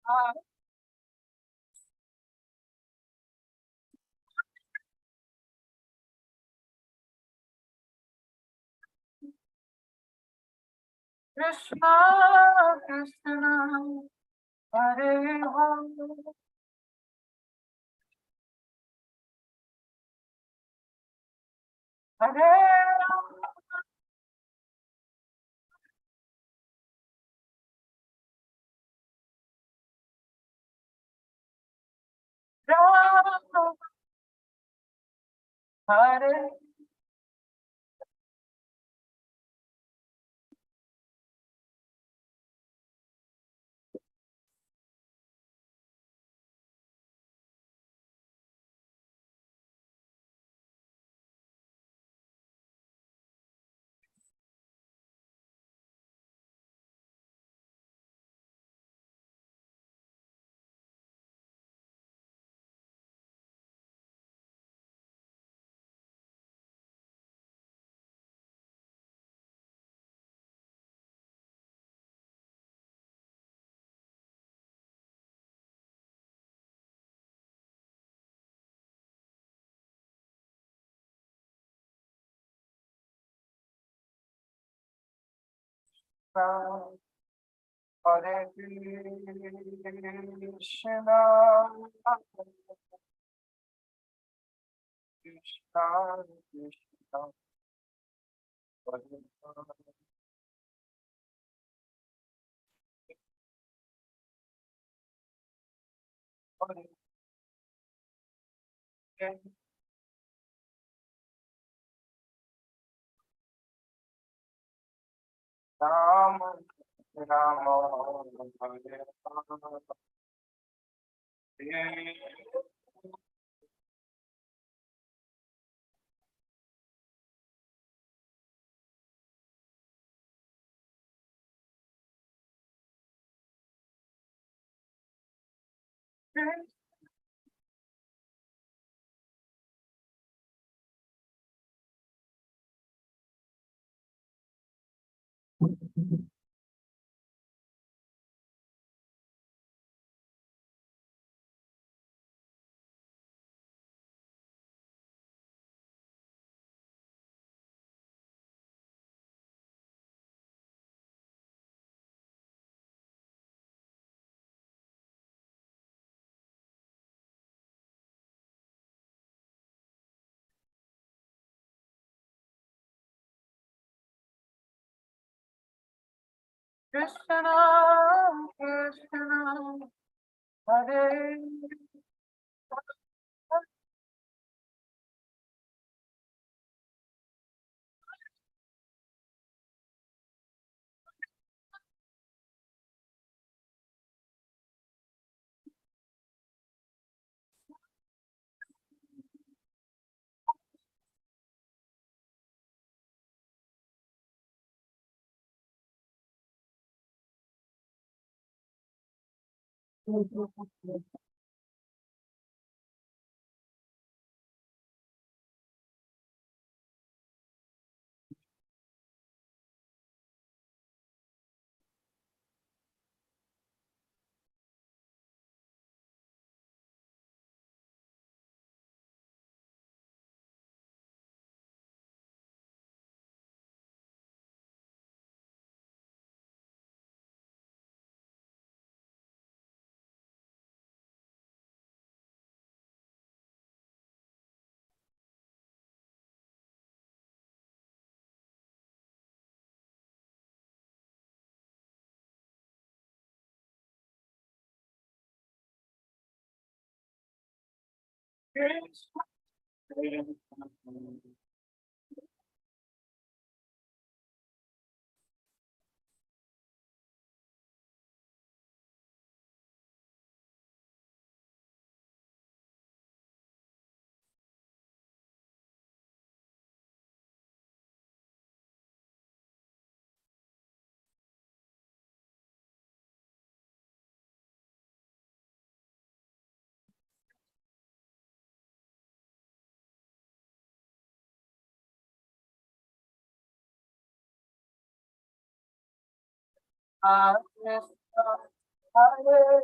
Krishna, Krishna, Hare Hare, Hare Rama, Hare Krishna, Hare Krishna, Krishna Krishna, Hare Hare, Hare Rama, Rama, Hare Hare. Krishna, Krishna, Hare Krishna, Krishna, Hare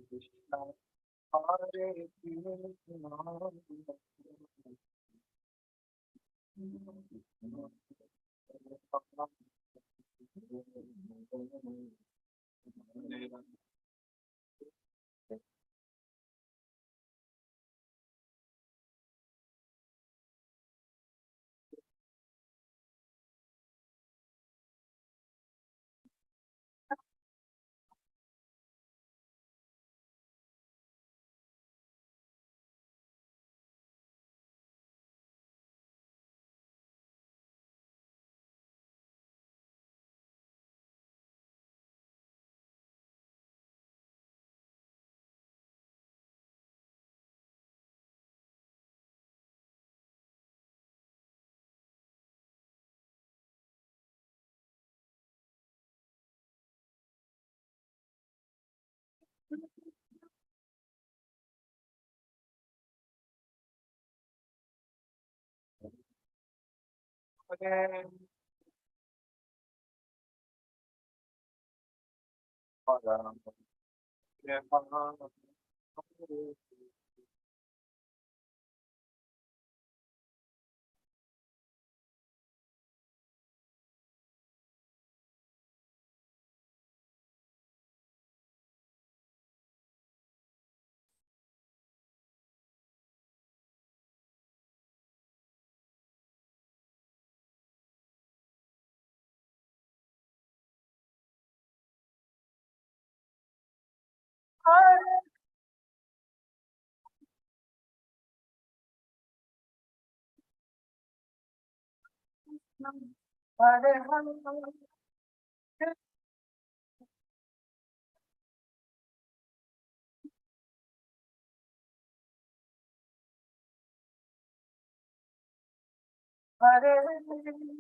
Krishna. Hare Krishna, Hare Param, Hare Param, Hare Krishna, Hare Hare, Hare Krishna.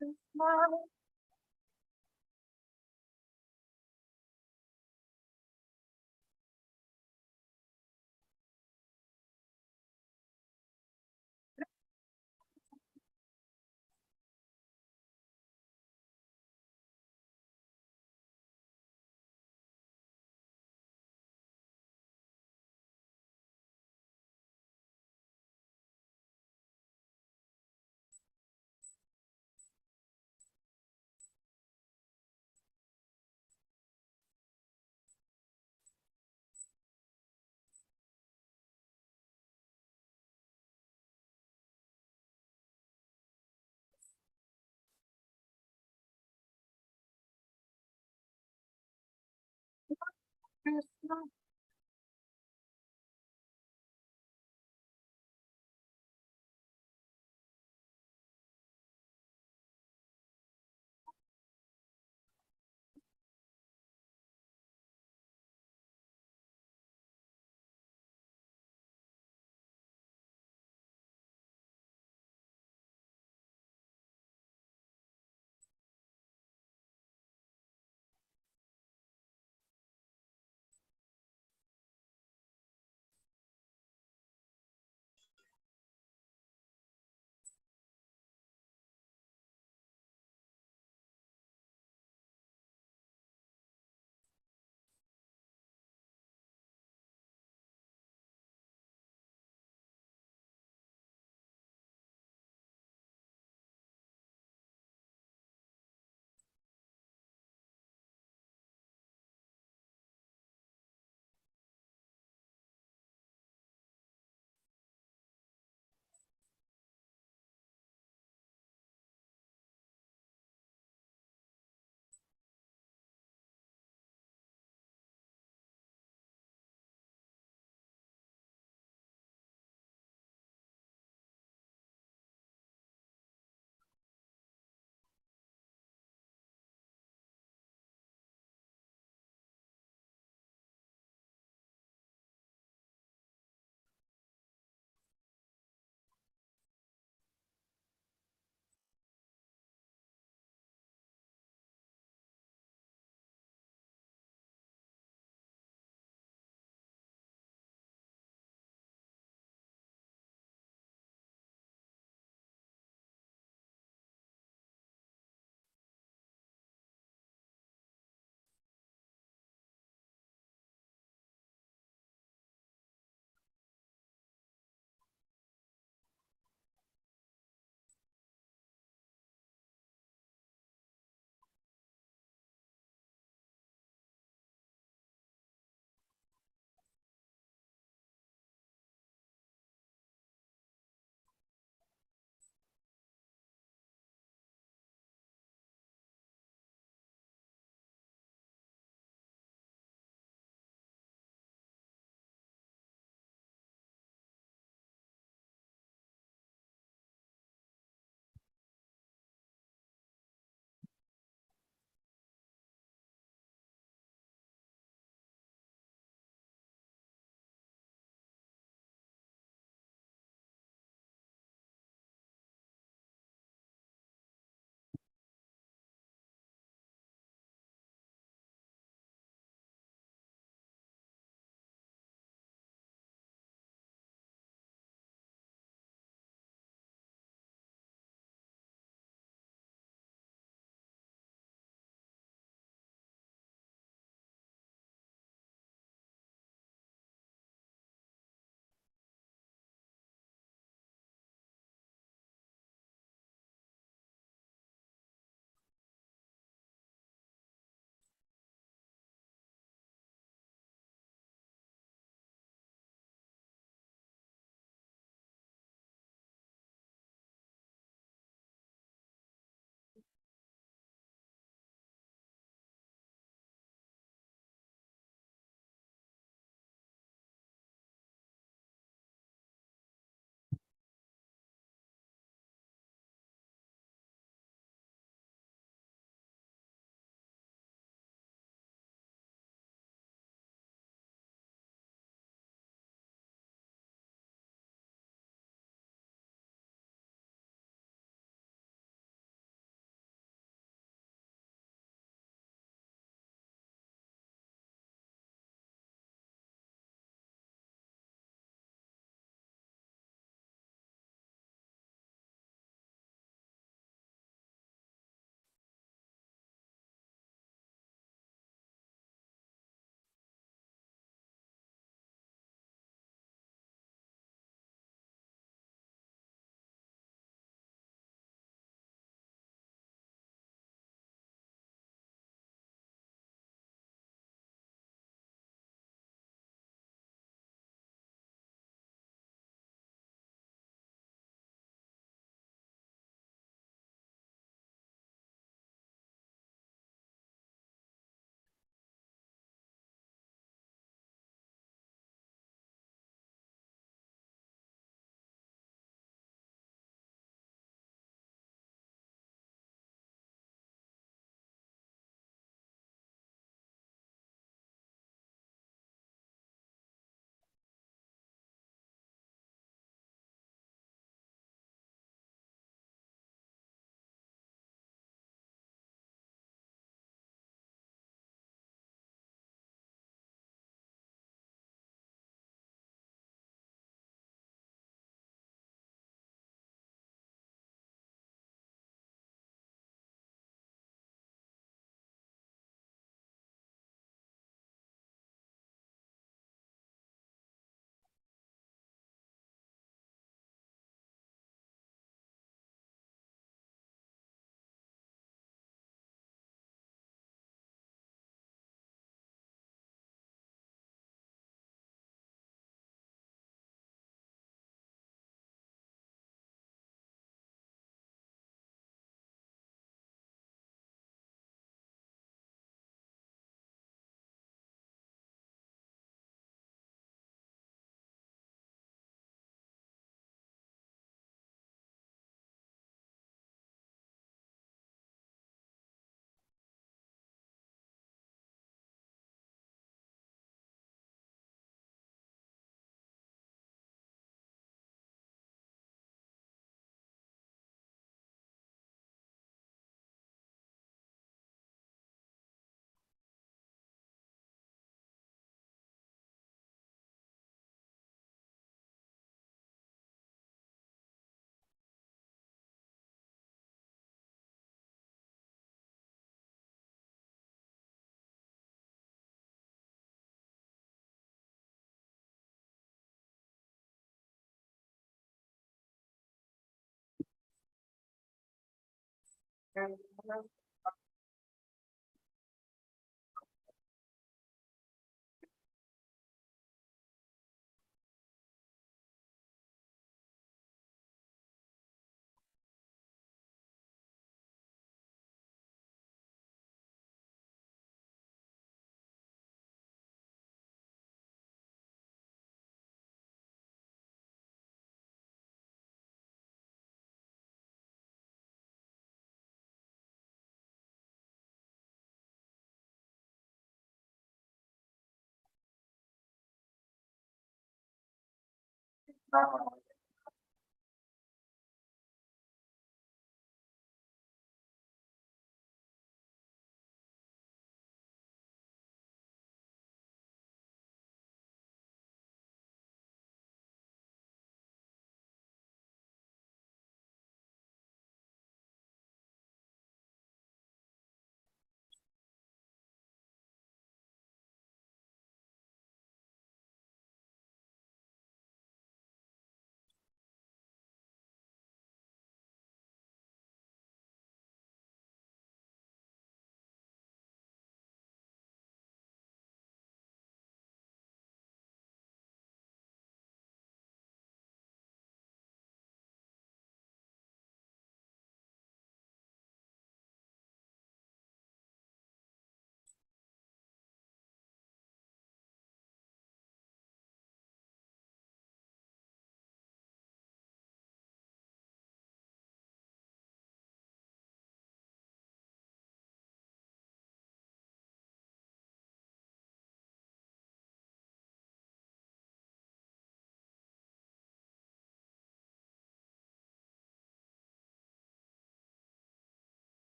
Krishna, Krishna,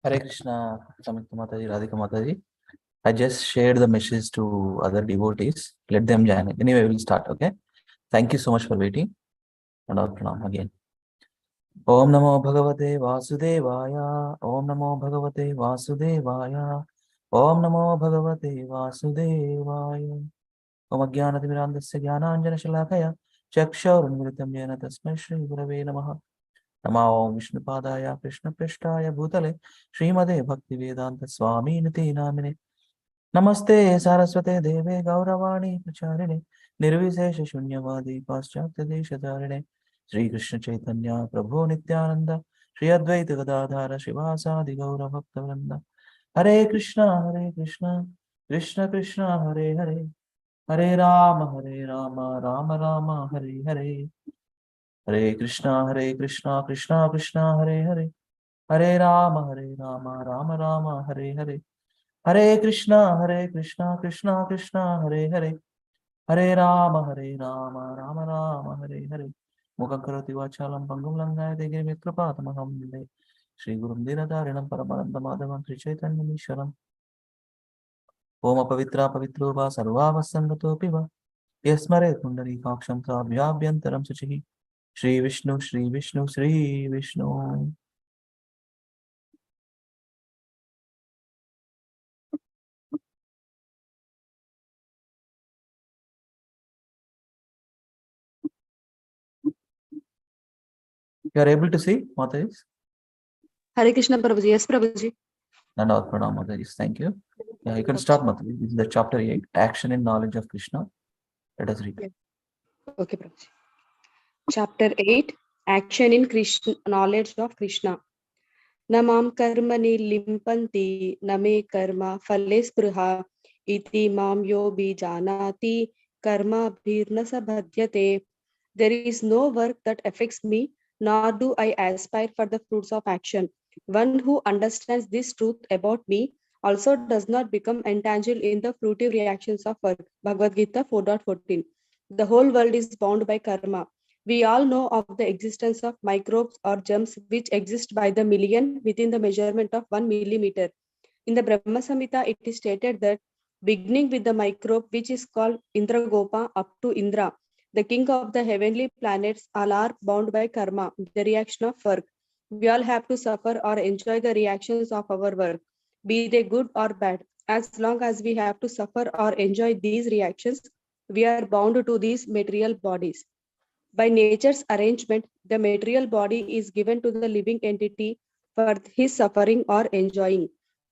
Hare Krishna, Samyukta Mataji, Radhika Mataji. I just shared the message to other devotees. Let them join it. Anyway, we'll start, okay? Thank you so much for waiting. And all pranam again. Om Namo Bhagavate Vasudevaya. Om Namo Bhagavate Vasudevaya. Om Namo Bhagavate Vasudevaya. Om Ajnanatirandasya Jnananjana Shalakaya. Chakshauranmritam Jena Tasmai Shri Gurave Namaha. Namo Om Vishnupadaya Krishna Prishtaya Bhutale Srimade Bhaktivedanta Swami Niti Namine Namaste Saraswate Deve Gauravani Pracharine Nirvisesha Shunyavadi Paschatya Deshatarine Sri Krishna Chaitanya Prabhu Nityananda Sri Advaita Gadadhara Shivasadi Gaura Bhaktavranda Hare Krishna Krishna Krishna Hare Hare Hare Rama Rama Rama Hare Hare Hare Krishna Krishna Krishna Hare Hare Hare Rama Rama Rama Hare Hare Hare Krishna Krishna Krishna Hare Hare Hare Rama Rama Rama Hare Hare Mukha karoti vachalam pangum langayate girimi kripatamaham vande Shri Gurum Dinatarinam Paramananda Madhavam Sri Chaitanya Misharam Om Apavitra Pavitro Va Sarvavasangato Piva Yasmare Kundari Kaksham Vyabhyantaram Suchihi Shri Vishnu Shri Vishnu Shri Vishnu. You are able to see, Mataji? Hare Krishna Prabhuji. Yes, Prabhuji. And all pranam, Mataji. Thank you. Yeah, you can start, Mataji. This is the chapter 8, Action in Knowledge of Krishna. Let us read. Okay, Prabhuji. Chapter 8, Action in Krishna, Knowledge of Krishna. Namam karmani limpanti name karma phale spruha iti mam yo bijanati karma bhirna sabhadyate. There is no work that affects me, nor do I aspire for the fruits of action. One who understands this truth about me also does not become entangled in the fruitive reactions of work. Bhagavad Gita 4.14. The whole world is bound by karma. We all know of the existence of microbes or germs which exist by the million within the measurement of 1 millimeter. In the Brahma Samhita, it is stated that beginning with the microbe which is called Indragopa up to Indra, the king of the heavenly planets, all are bound by karma, the reaction of work. We all have to suffer or enjoy the reactions of our work, be they good or bad. As long as we have to suffer or enjoy these reactions, we are bound to these material bodies. By nature's arrangement, the material body is given to the living entity for his suffering or enjoying.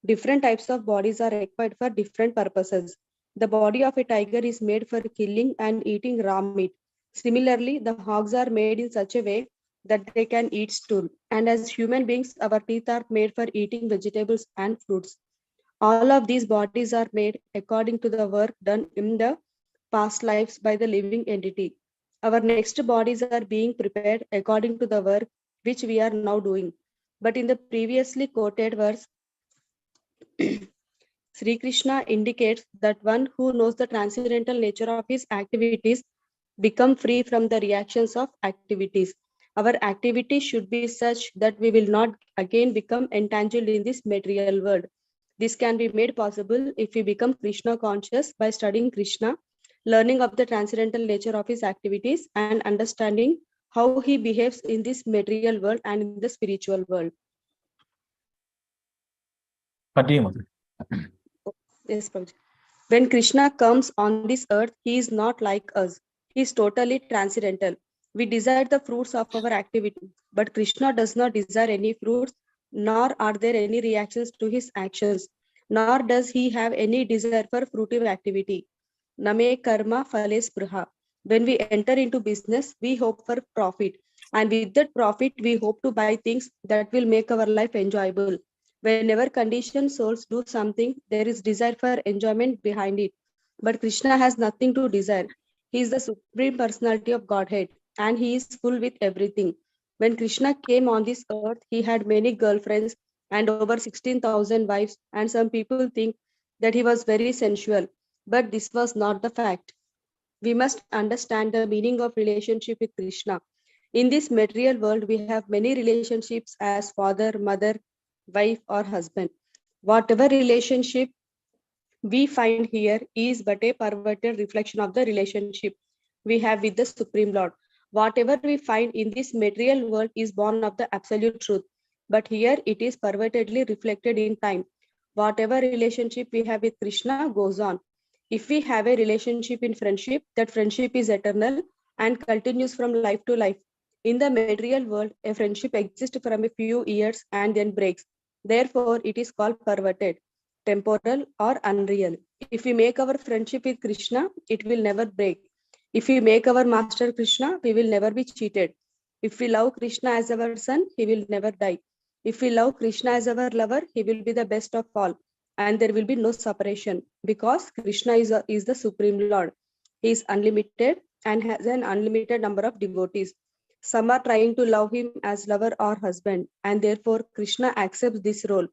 Different types of bodies are required for different purposes. The body of a tiger is made for killing and eating raw meat. Similarly, the hogs are made in such a way that they can eat stool. And as human beings, our teeth are made for eating vegetables and fruits. All of these bodies are made according to the work done in the past lives by the living entity. Our next bodies are being prepared according to the work which we are now doing. But in the previously quoted verse, Sri Krishna indicates that one who knows the transcendental nature of his activities become free from the reactions of activities. Our activities should be such that we will not again become entangled in this material world. This can be made possible if we become Krishna conscious by studying Krishna, learning of the transcendental nature of his activities, and understanding how he behaves in this material world and in the spiritual world. Continue, Mataji. Yes, Prabhuji. When Krishna comes on this earth, he is not like us. He is totally transcendental. We desire the fruits of our activity, but Krishna does not desire any fruits, nor are there any reactions to his actions, nor does he have any desire for fruitive activity. Name karma phale spruha. When we enter into business, we hope for profit. And with that profit, we hope to buy things that will make our life enjoyable. Whenever conditioned souls do something, there is desire for enjoyment behind it. But Krishna has nothing to desire. He is the supreme personality of Godhead, and he is full with everything. When Krishna came on this earth, he had many girlfriends and over 16,000 wives, and some people think that he was very sensual. But this was not the fact. We must understand the meaning of relationship with Krishna. In this material world, we have many relationships as father, mother, wife, or husband. Whatever relationship we find here is but a perverted reflection of the relationship we have with the Supreme Lord. Whatever we find in this material world is born of the absolute truth, but here it is pervertedly reflected in time. Whatever relationship we have with Krishna goes on. If we have a relationship in friendship, that friendship is eternal and continues from life to life. In the material world, a friendship exists from a few years and then breaks. Therefore, it is called perverted, temporal, or unreal. If we make our friendship with Krishna, it will never break. If we make our master Krishna, we will never be cheated. If we love Krishna as our son, he will never die. If we love Krishna as our lover, he will be the best of all, and there will be no separation because Krishna is the Supreme Lord. He is unlimited and has an unlimited number of devotees. Some are trying to love him as lover or husband, and therefore Krishna accepts this role.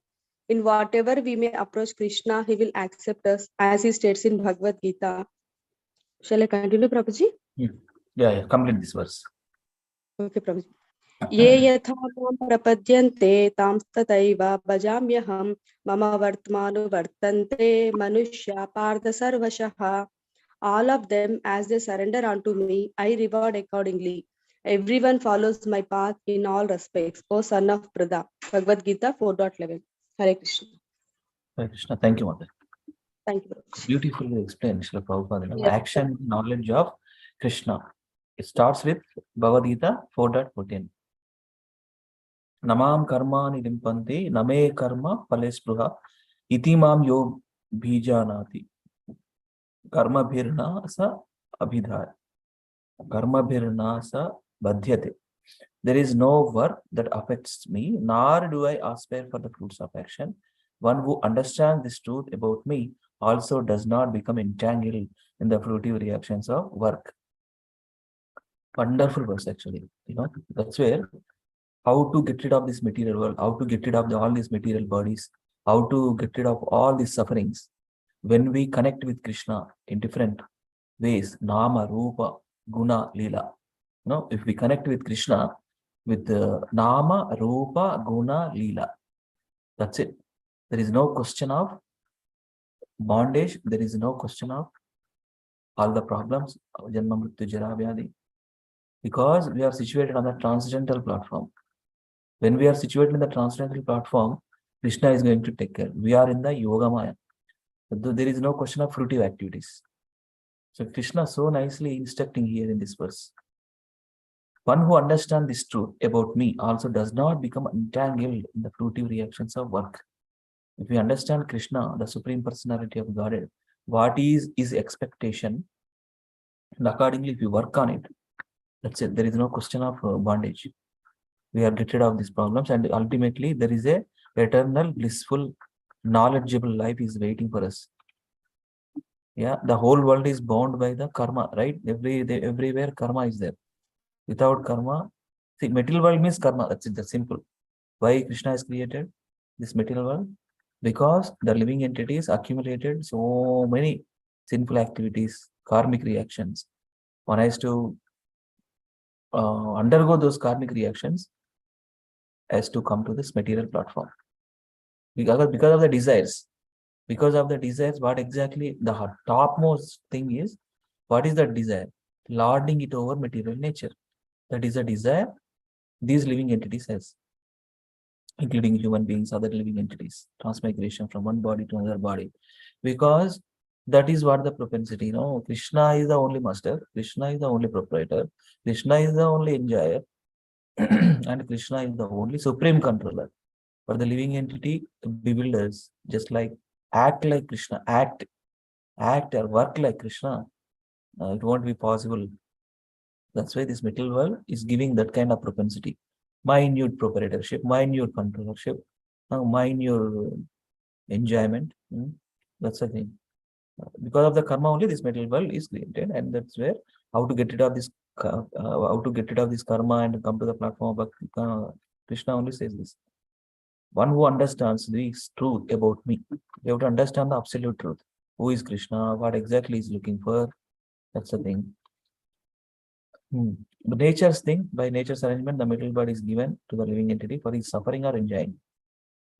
In whatever we may approach Krishna, he will accept us, as he states in Bhagavad Gita. Shall I continue, Prabhuji? Yeah, complete this verse. Okay, Prabhuji. ये यथा मां प्रपद्यन्ते तां तथैव भजाम्यहं मम वर्त्मानुवर्तन्ते मनुष्या पार्थ सर्वशः. All of them, as they surrender unto me, I reward accordingly. Everyone follows my path in all respects, O son of Prada. Bhagavad Gita 4.11. Hare Krishna. Hare Krishna. Thank you, Mother. Thank you, Prabhuji. Beautifully explained, Srila Prabhupada. Yes. Action, knowledge of Krishna. It starts with Bhagavad Gita 4.14. Namam karma nidimpanti name karma palespruha iti mam yog bhijanati karma bhirna sa abhidhaya karma bhirna sa badhyate. There is no work that affects me, nor do I aspire for the fruits of action. One who understands this truth about me also does not become entangled in the fruitive reactions of work. Wonderful verse, actually. That's where how to get rid of this material world, how to get rid of all these material bodies, how to get rid of all these sufferings. When we connect with Krishna in different ways, Nama, Rupa, Guna, Lila. If we connect with Krishna with Nama, Rupa, Guna, Lila, that's it. There is no question of bondage. There is no question of all the problems, Janma, Mrityu, Jara, Vyadi, because we are situated on the transcendental platform. When we are situated in the transcendental platform, Krishna is going to take care. We are in the Yoga Maya. There is no question of fruitive activities. So Krishna so nicely instructing here in this verse. One who understands this truth about me also does not become entangled in the fruitive reactions of work. If we understand Krishna, the Supreme Personality of Godhead, what is his expectation, and accordingly if we work on it, that's it. There is no question of bondage. We are get rid of these problems, and ultimately there is a eternal, blissful, knowledgeable life is waiting for us. Yeah, the whole world is bound by the karma, right? Everywhere karma is there. Without karma, see, material world means karma. That's it. That's simple. Why Krishna has created this material world? Because the living entities accumulated so many sinful activities, karmic reactions. One has to undergo those karmic reactions as to come to this material platform. Because of the desires. Because of the desires, what exactly the topmost thing is, what is that desire? Lording it over material nature. That is a desire these living entities has, including human beings, other living entities, transmigration from one body to another body. Because that is what the propensity, Krishna is the only master, Krishna is the only proprietor, Krishna is the only enjoyer, and Krishna is the only supreme controller. For the living entity, bewilders, just like act like Krishna, act or work like Krishna, it won't be possible. That's why this material world is giving that kind of propensity. Minute proprietorship, minute controllership, minute enjoyment. That's the thing. Because of the karma only, this material world is created, and that's where how to get rid of this karma and come to the platform of Krishna only says this. One who understands this truth about me, you have to understand the absolute truth. Who is Krishna? What exactly is looking for? That's the thing. The nature's thing, by nature's arrangement, the material body is given to the living entity for his suffering or enjoying.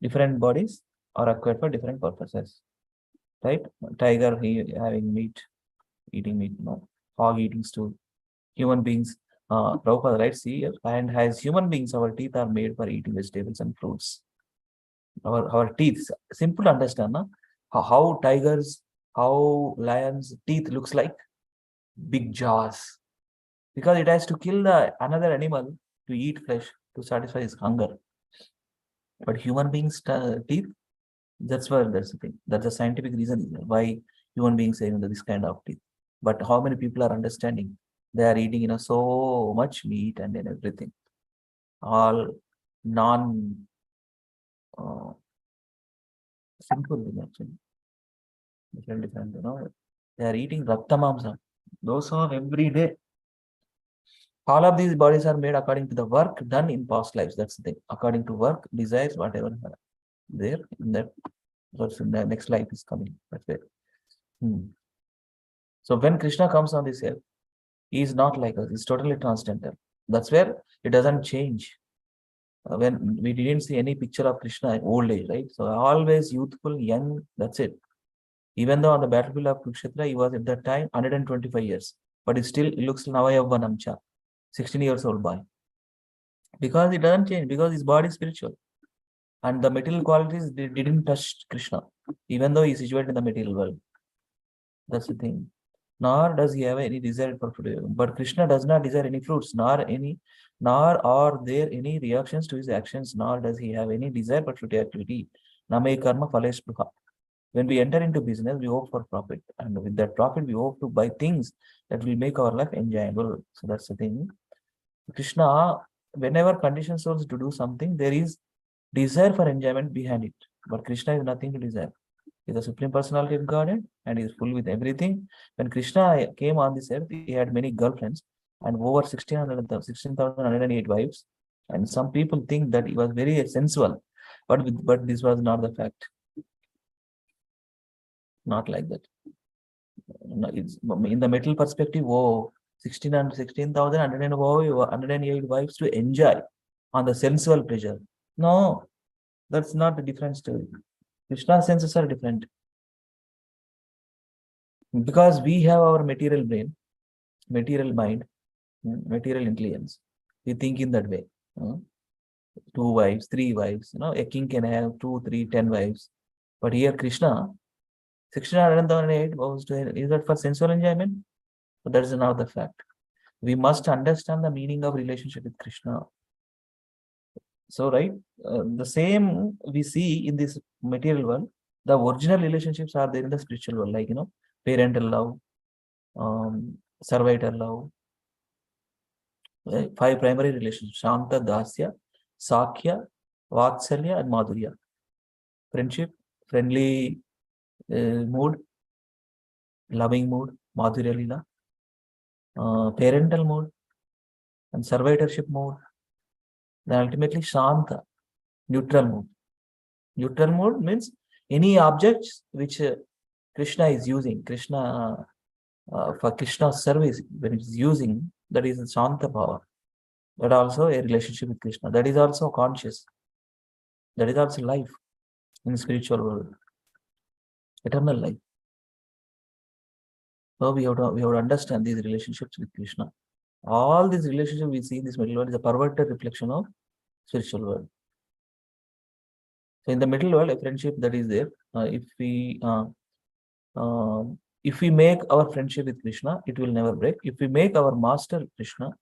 Different bodies are acquired for different purposes, right? Tiger having meat, eating meat, no. Hog eating stool. Human beings, Prabhupada writes here, and as human beings, our teeth are made for eating vegetables and fruits. Our teeth, simple to understand, na? How tigers, how lions' teeth looks like big jaws, because it has to kill another animal to eat flesh to satisfy his hunger. But human beings' teeth, that's the thing. That's the scientific reason why human beings have this kind of teeth. But how many people are understanding? They are eating, so much meat and then everything. All non simple thing actually. Different, They are eating raktamamsa. Those are every day. All of these bodies are made according to the work done in past lives. That's the thing. According to work, desires, whatever there in that. So the next life is coming. That's it. So when Krishna comes on this earth, he is not like us. He's totally transcendental. That's where it doesn't change. When we didn't see any picture of Krishna in old age, right? So always youthful, young. That's it. Even though on the battlefield of Kurukshetra, he was at that time 125 years, but he looks Navayavvanamcha, 16 years old boy. Because it doesn't change, because his body is spiritual. And the material qualities didn't touch Krishna, even though he is situated in the material world. That's the thing. Nor does he have any desire for fruit. But Krishna does not desire any fruits, nor are there any reactions to his actions, nor does he have any desire for fruit activity. Name karma phales pruha. When we enter into business, we hope for profit. And with that profit, we hope to buy things that will make our life enjoyable. So that's the thing. Krishna, whenever conditions us to do something, there is desire for enjoyment behind it. But Krishna is nothing to desire. He is the Supreme Personality of Godhead and he is full with everything. When Krishna came on this earth, he had many girlfriends and over 16,108 wives. And some people think that he was very sensual, but this was not the fact. Not like that. It's, in the material perspective, 16,108 wives to enjoy on the sensual pleasure. No, that's not a different story. Krishna's senses are different. Because we have our material brain, material mind, material intelligence. We think in that way. 2 wives, 3 wives. A king can have 2, 3, 10 wives. But here Krishna, 1608 was is that for sensual enjoyment? But that is not the fact. We must understand the meaning of relationship with Krishna. So, right, the same we see in this material world, the original relationships are there in the spiritual world, like, parental love, servitor love, 5 primary relationships, Shanta, Dasya, Sakya, Vatsalya, and Madhurya. Friendship, friendly mood, loving mood, Madhurya Lila, parental mood, and servitorship mode. Then ultimately Shanta, neutral mood. Neutral mode means any objects which Krishna is using, for Krishna's service, when it is using, that is Shanta power. That also a relationship with Krishna. That is also conscious. That is also life in the spiritual world. Eternal life. So we have to understand these relationships with Krishna. All these relationships we see in this middle world is a perverted reflection of spiritual world. So in the middle world, a friendship that is there, if we make our friendship with Krishna, it will never break. If we make our master Krishna,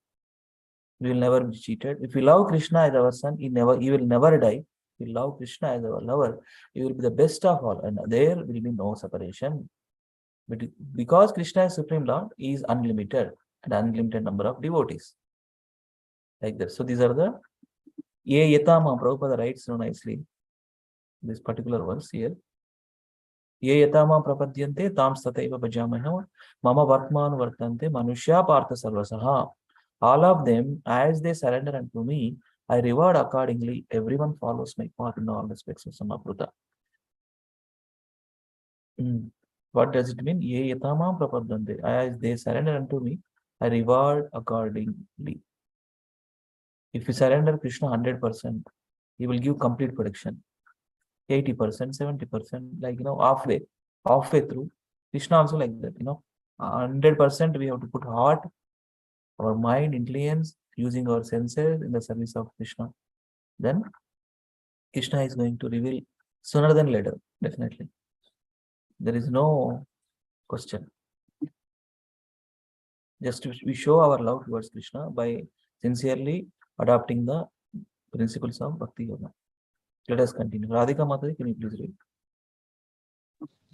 we will never be cheated. If we love Krishna as our son, he will never die. If we love Krishna as our lover, he will be the best of all, and there will be no separation. But because Krishna is Supreme Lord, he is unlimited, and unlimited number of devotees. Like that. So these are the Ye Yatama. Prabhupada writes so nicely this particular verse here. Ye Yatama prapadyante tam stataiva bhajamaha mama vartman vartante manushya partha sarvasaha. All of them, as they surrender unto me, I reward accordingly. Everyone follows my path in all aspects of Samapruta. What does it mean? Ye yatama prapadyante. As they surrender unto me, I reward accordingly. If you surrender Krishna 100%, he will give complete protection. 80%, 70%, like, halfway through. Krishna also like that, 100% we have to put heart, our mind, intelligence, using our senses in the service of Krishna. Then Krishna is going to reveal sooner than later, definitely. There is no question. Just we show our love towards Krishna by sincerely adopting the principles of Bhakti Yoga. Let us continue. Radhika Mataji, can you please read?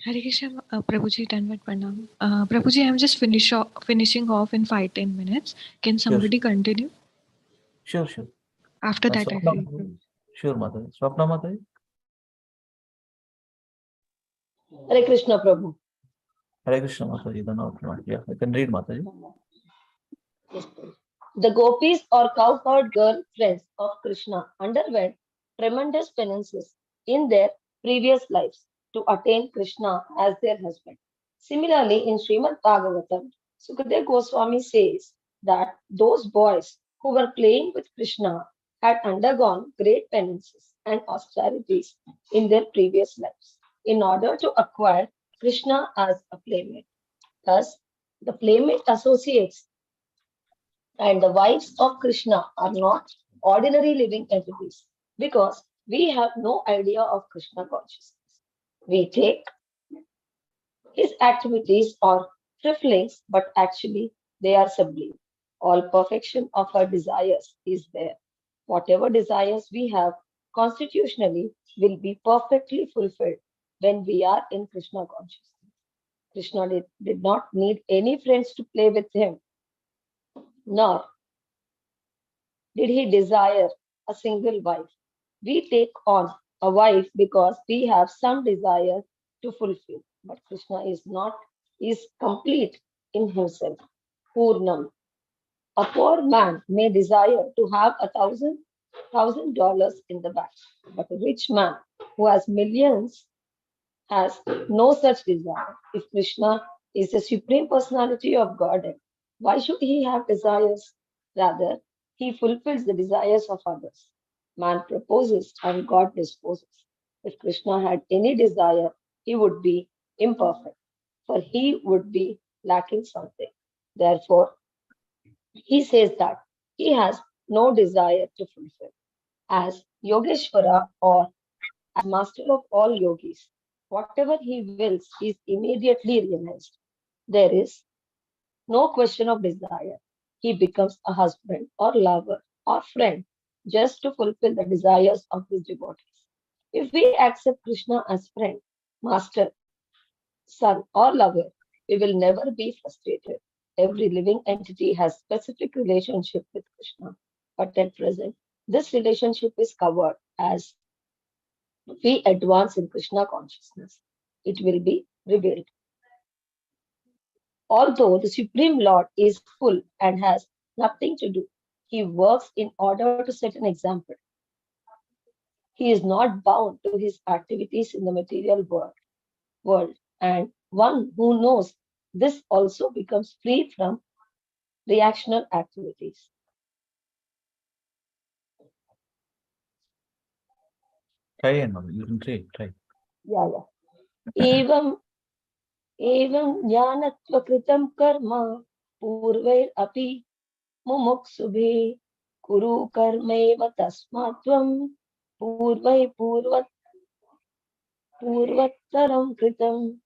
Hare Krishna, Prabhuji, Danvat Pranam. Prabhuji, I'm just finishing off in 5-10 minutes. Can somebody continue? Sure. After that, I Swapna feel. Mataji. Sure, Mataji. Swapna Mataji. Hare Krishna, Prabhu. Hare Krishna Mataji. Yeah, I can read, Mataji. Yes, Prabhu. The gopis or cowherd girl friends of Krishna underwent tremendous penances in their previous lives to attain Krishna as their husband. Similarly, in Srimad Bhagavatam, Sukadeva Goswami says that those boys who were playing with Krishna had undergone great penances and austerities in their previous lives in order to acquire Krishna as a playmate. Thus, the playmate associates and the wives of Krishna are not ordinary living entities because we have no idea of Krishna consciousness. We take his activities are trifling, but actually they are sublime. All perfection of our desires is there. Whatever desires we have constitutionally will be perfectly fulfilled when we are in Krishna consciousness. Krishna did not need any friends to play with him, nor did he desire a single wife. We take on a wife because we have some desire to fulfill. But Krishna is complete in himself. Purnam. A poor man may desire to have $1,000 in the bank, but a rich man who has millions has no such desire. If Krishna is the supreme personality of Godhead, why should he have desires? Rather, he fulfills the desires of others. Man proposes and God disposes. If Krishna had any desire, he would be imperfect, for he would be lacking something. Therefore, he says that he has no desire to fulfill. As Yogeshwara or as master of all yogis, whatever he wills is immediately realized. There is no question of desire. He becomes a husband or lover or friend just to fulfill the desires of his devotees. If we accept Krishna as friend, master, son, or lover, we will never be frustrated. Every living entity has specific relationship with Krishna, but at present, this relationship is covered as we advance in Krishna consciousness. It will be revealed. Although the Supreme Lord is full and has nothing to do, he works in order to set an example. He is not bound to his activities in the material world, and one who knows this also becomes free from reactional activities. Try and you can try. Yeah. Evam ज्ञानत्वकृतं कर्म पूर्वैरपि मुमुक्षुभिः कुरु कर्मैव तस्मात् त्वं पूर्वोत्तरं कृतम्.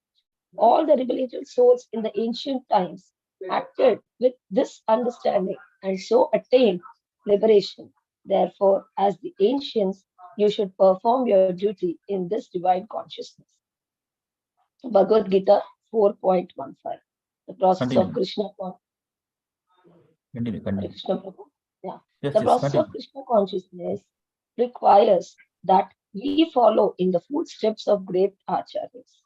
All the liberated souls in the ancient times acted with this understanding and so attained liberation. Therefore, as the ancients, you should perform your duty in this divine consciousness. Bhagavad Gita 4.15. The process Continue. of Krishna Continue. Prabhu. Yeah. Yes, The process continue. of Krishna consciousness requires that we follow in the footsteps of great acharyas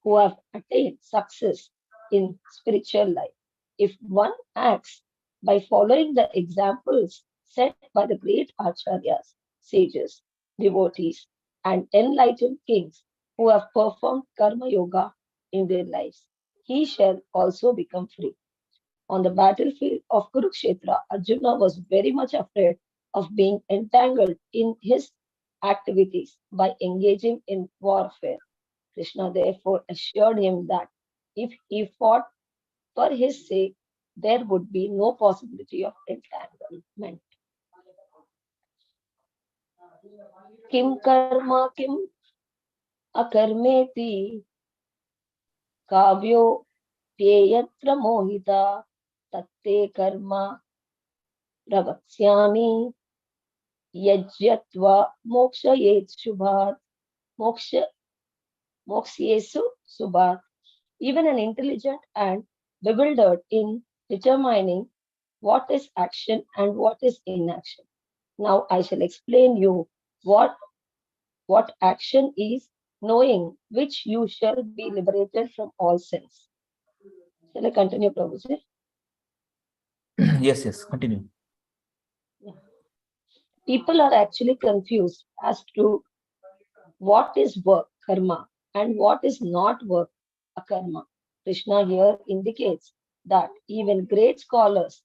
who have attained success in spiritual life. If one acts by following the examples set by the great acharyas, sages, devotees, and enlightened kings who have performed karma yoga in their lives, he shall also become free. On the battlefield of Kurukshetra, Arjuna was very much afraid of being entangled in his activities by engaging in warfare. Krishna therefore assured him that if he fought for his sake, there would be no possibility of entanglement. Kim karma kim akarmeti kavyo pyeyatra mohita tatte karma pravakshyami yajyatva mokshayet shubhat moksha moksyesu subhat. Even an intelligent and bewildered in determining what is action and what is inaction. Now I shall explain you what action is, knowing which you shall be liberated from all sins. Shall I continue, Prabhuji? Yes, continue. People are actually confused as to what is work, karma, and what is not work, akarma. Krishna here indicates that even great scholars,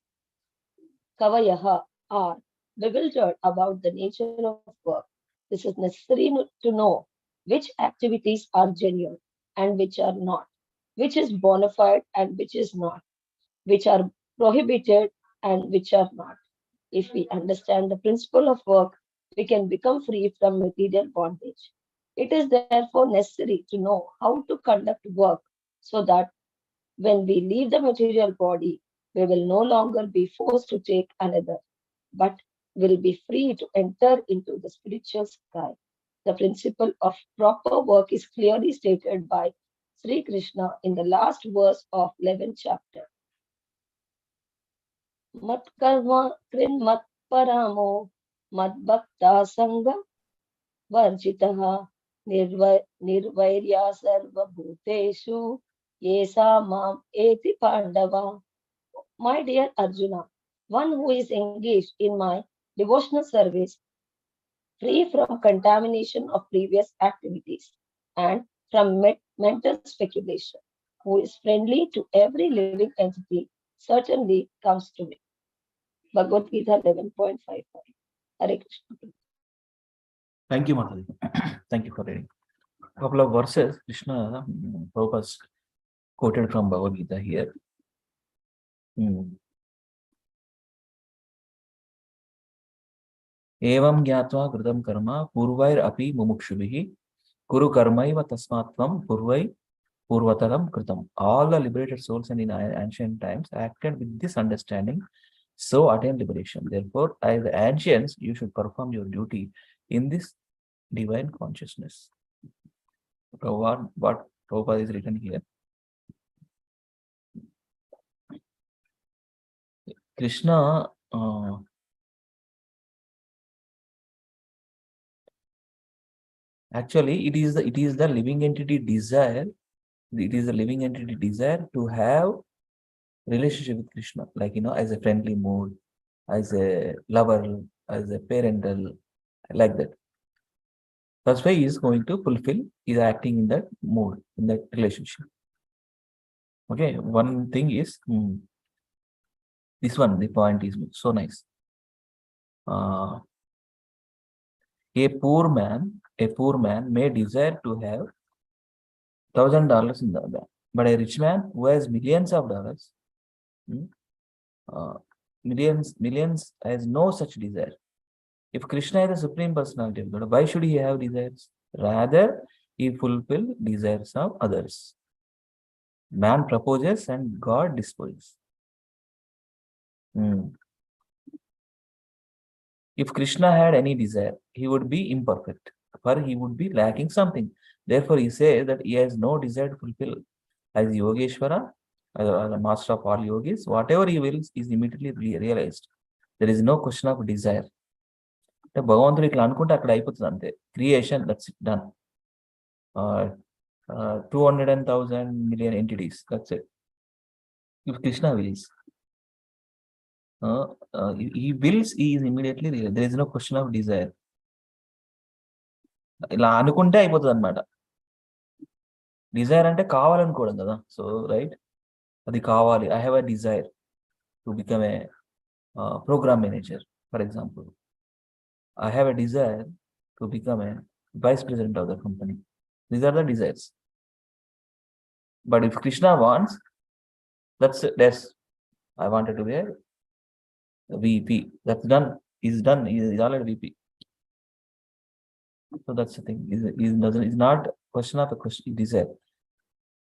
kavayaha, are bewildered about the nature of work. This is necessary to know which activities are genuine and which are not, which is bona fide and which is not, which are prohibited and which are not. If we understand the principle of work, we can become free from material bondage. It is therefore necessary to know how to conduct work so that when we leave the material body, we will no longer be forced to take another, but will be free to enter into the spiritual sky. The principle of proper work is clearly stated by Sri Krishna in the last verse of 11th chapter. Mat karma krin mat paramo mat bhakta sanga varjitaha nirvairya sarva bhuteshu yesa mam eti pandava. My dear Arjuna, one who is engaged in my devotional service, free from contamination of previous activities and from mental speculation, who is friendly to every living entity, certainly comes to me. Bhagavad Gita 11.55. Hare Krishna. Thank you, Mataji. Thank you for reading. Couple of verses, Krishna Prabhupada quoted from Bhagavad Gita here. Evam gyatva kritam karma purvair api mumukshubhihi kuru karmaiva tasmatvam purvataram kritam. All the liberated souls and in ancient times acted with this understanding, so attain liberation. Therefore, as the ancients, you should perform your duty in this divine consciousness. What Prabhupada is written here. Krishna actually it is the living entity desire. It is the living entity desire to have relationship with Krishna, like as a friendly mood, as a lover, as a parental, like that. That's why he is going to fulfill, is acting in that mood, in that relationship. Okay, one thing is this one, the point is so nice. A poor man may desire to have $1,000 in the bank, but a rich man who has millions of dollars, millions has no such desire. If Krishna is the Supreme Personality of God, why should he have desires? Rather, he fulfill desires of others. Man proposes and God disposes. If Krishna had any desire, he would be imperfect, for he would be lacking something. Therefore, he says that he has no desire to fulfill. As Yogeshwara, as the master of all yogis, whatever he wills is immediately realized. There is no question of desire. భగవంతుడు ఇట్లా అనుకుంటే అక్కడ అయిపోతుంది అంతే. Creation, that's it, done. 200,000 million entities, that's it. If Krishna wills, he wills, he is immediately realized. There is no question of desire. ఇలా అనుకుంటే అయిపోతుంది అనమాట. డిజైర్ అంటే కావాలనుకోవడం కదా. సో రైట్, అది కావాలి. I have a desire to become a program manager, for example. I have a desire to become a vice president of the company. These are the desires. But if Krishna wants, that's I wanted to be a VP. That's done. He's done. He's already VP. So that's the thing. It's not question of a question desire.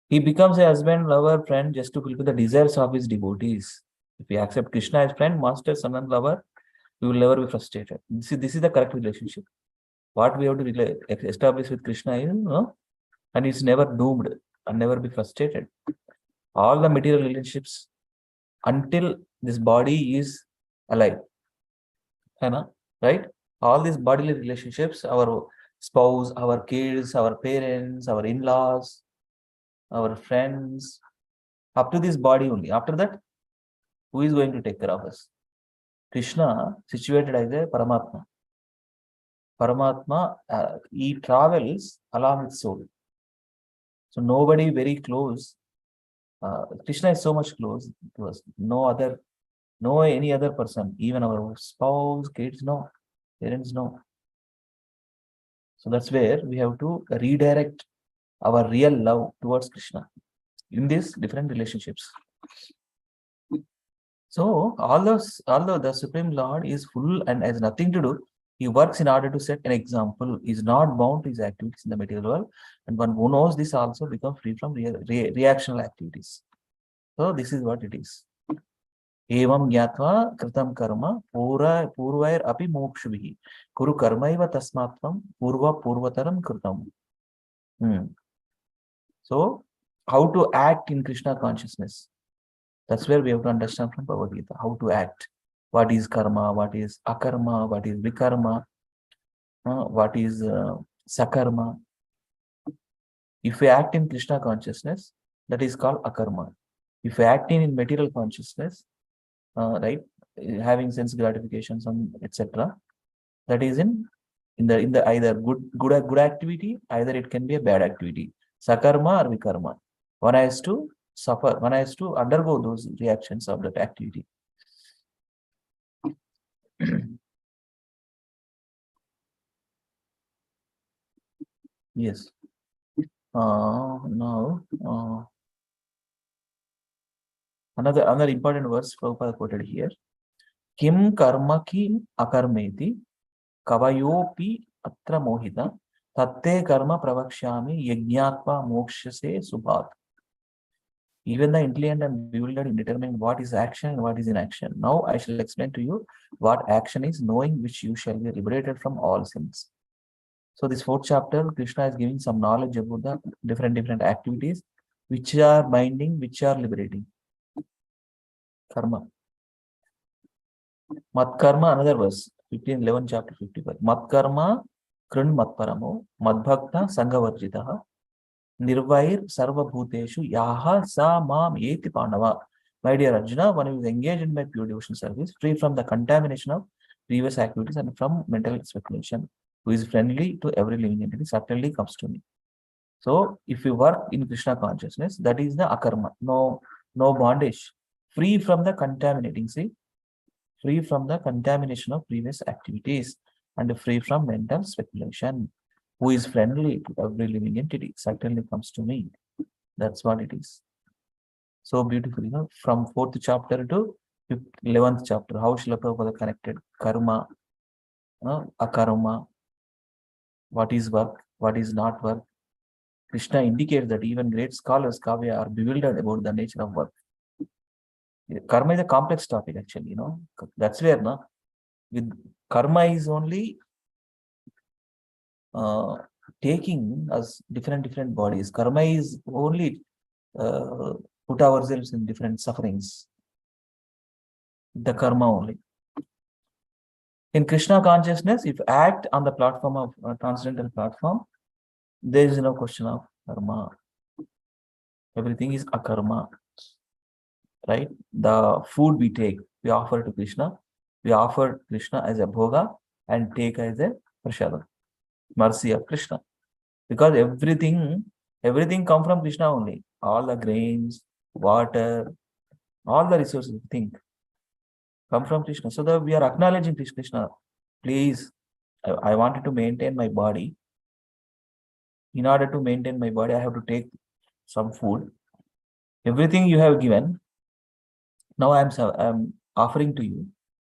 He becomes a husband, lover, friend just to fulfill the desires of his devotees. If we accept Krishna as friend, master, son, and lover, we will never be frustrated. This is the correct relationship. What we have to establish with Krishna is, and it's never doomed and never be frustrated. All the material relationships until this body is alive. Right? All these bodily relationships, our spouse, our kids, our parents, our in-laws, our friends, up to this body only. After that, who is going to take care of us? Krishna, situated as a Paramatma. Paramatma, he travels along with soul. So nobody very close. Krishna is so much close to us. No any other person, even our spouse, kids, no, parents, no. So that's where we have to redirect our real love towards Krishna in these different relationships. So although the Supreme Lord is full and has nothing to do, he works in order to set an example. He is not bound to his activities in the material world, and one who knows this also becomes free from reactional activities. So this is what it is. Evam gyatva kritam karma purvair api mokshubihi kuru karmaiva tasmatvam purvataram kritam. So how to act in Krishna consciousness? That's where we have to understand from Bhagavad Gita how to act. What is karma? What is akarma? What is vikarma? What is sakarma? If we act in Krishna consciousness, that is called akarma. If we act in material consciousness, right, having sense gratifications and etc., that is in the either good activity, either it can be a bad activity, sakarma or vikarma. One has to suffer, one has to undergo those reactions of that activity. Yes. Now, another important verse Prabhupada quoted here. Kim karma ki akarmeti kavayopi atra mohita tatte karma pravakshyami yajñatva mokshase subhat. Even the intelligent and bewildered in determining what is action and what is inaction. Now I shall explain to you what action is, knowing which you shall be liberated from all sins. So this fourth chapter, Krishna is giving some knowledge about the different activities, which are binding, which are liberating. Karma. Mat karma, another verse, 11 chapter 55. Mat karma krun mat paramo, mad bhakta sangavarjitaha, nirvair sarva bhuteshu yaha sa mam eti pandava. My dear Arjuna, one who is engaged in my pure devotion service, free from the contamination of previous activities and from mental speculation, who is friendly to every living entity, certainly comes to me. So if you work in Krishna consciousness, that is the akarma, no bondage, free from the contaminating, free from the contamination of previous activities and free from mental speculation, who is friendly to every living entity, certainly comes to me. That's what it is. So beautiful, from 4th chapter to 11th chapter, how Srila Prabhupada connected karma, akarma, what is work, what is not work. Krishna indicates that even great scholars, Kavya, are bewildered about the nature of work. Karma is a complex topic, actually, That's where, with karma is only taking us different bodies. Karma is only put ourselves in different sufferings. The karma only. In Krishna consciousness, if act on the platform of transcendental platform, there is no question of karma. Everything is akarma. Right? The food we take, we offer to Krishna. We offer Krishna as a bhoga and take as a prashadam. Mercy of Krishna. Because everything come from Krishna only. All the grains, water, all the resources, come from Krishna. So that we are acknowledging Krishna. Please I wanted to maintain my body. In order to maintain my body, I have to take some food. Everything you have given, now I'm offering to you.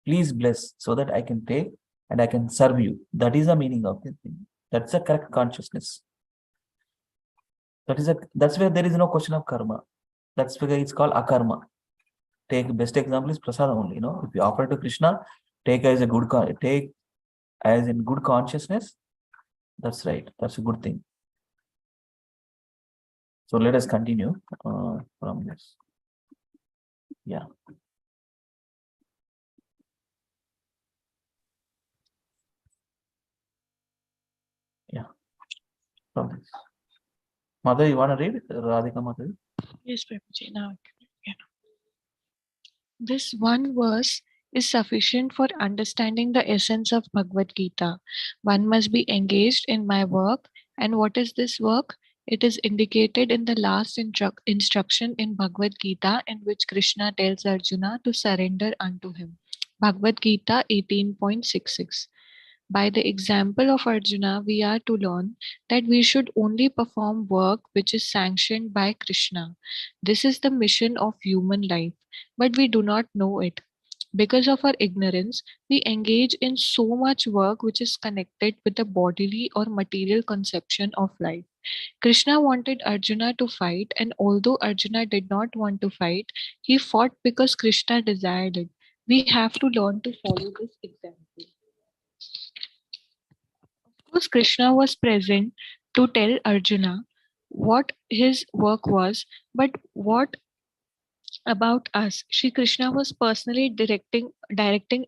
Please bless so that I can take and I can serve you. That is the meaning of the thing. That's the correct consciousness. That's where there is no question of karma. That's why it's called akarma. Take best example is prasadam only. If you offer to Krishna, take as a take as in good consciousness. That's right. That's a good thing. So let us continue from this. Yeah. Yeah. From this. Mother, you want to read? Radhika Mother? Yes, Prabhuji. Now I can. Yeah. This one verse is sufficient for understanding the essence of Bhagavad Gita. One must be engaged in my work. And what is this work? It is indicated in the last instruction in Bhagavad Gita, in which Krishna tells Arjuna to surrender unto him. Bhagavad Gita 18.66. By the example of Arjuna, we are to learn that we should only perform work which is sanctioned by Krishna. This is the mission of human life, but we do not know it. Because of our ignorance, we engage in so much work which is connected with the bodily or material conception of life. Krishna wanted Arjuna to fight, and although Arjuna did not want to fight, he fought because Krishna desired it. We have to learn to follow this example. Of course, Krishna was present to tell Arjuna what his work was, but what about us? Shri Krishna was personally directing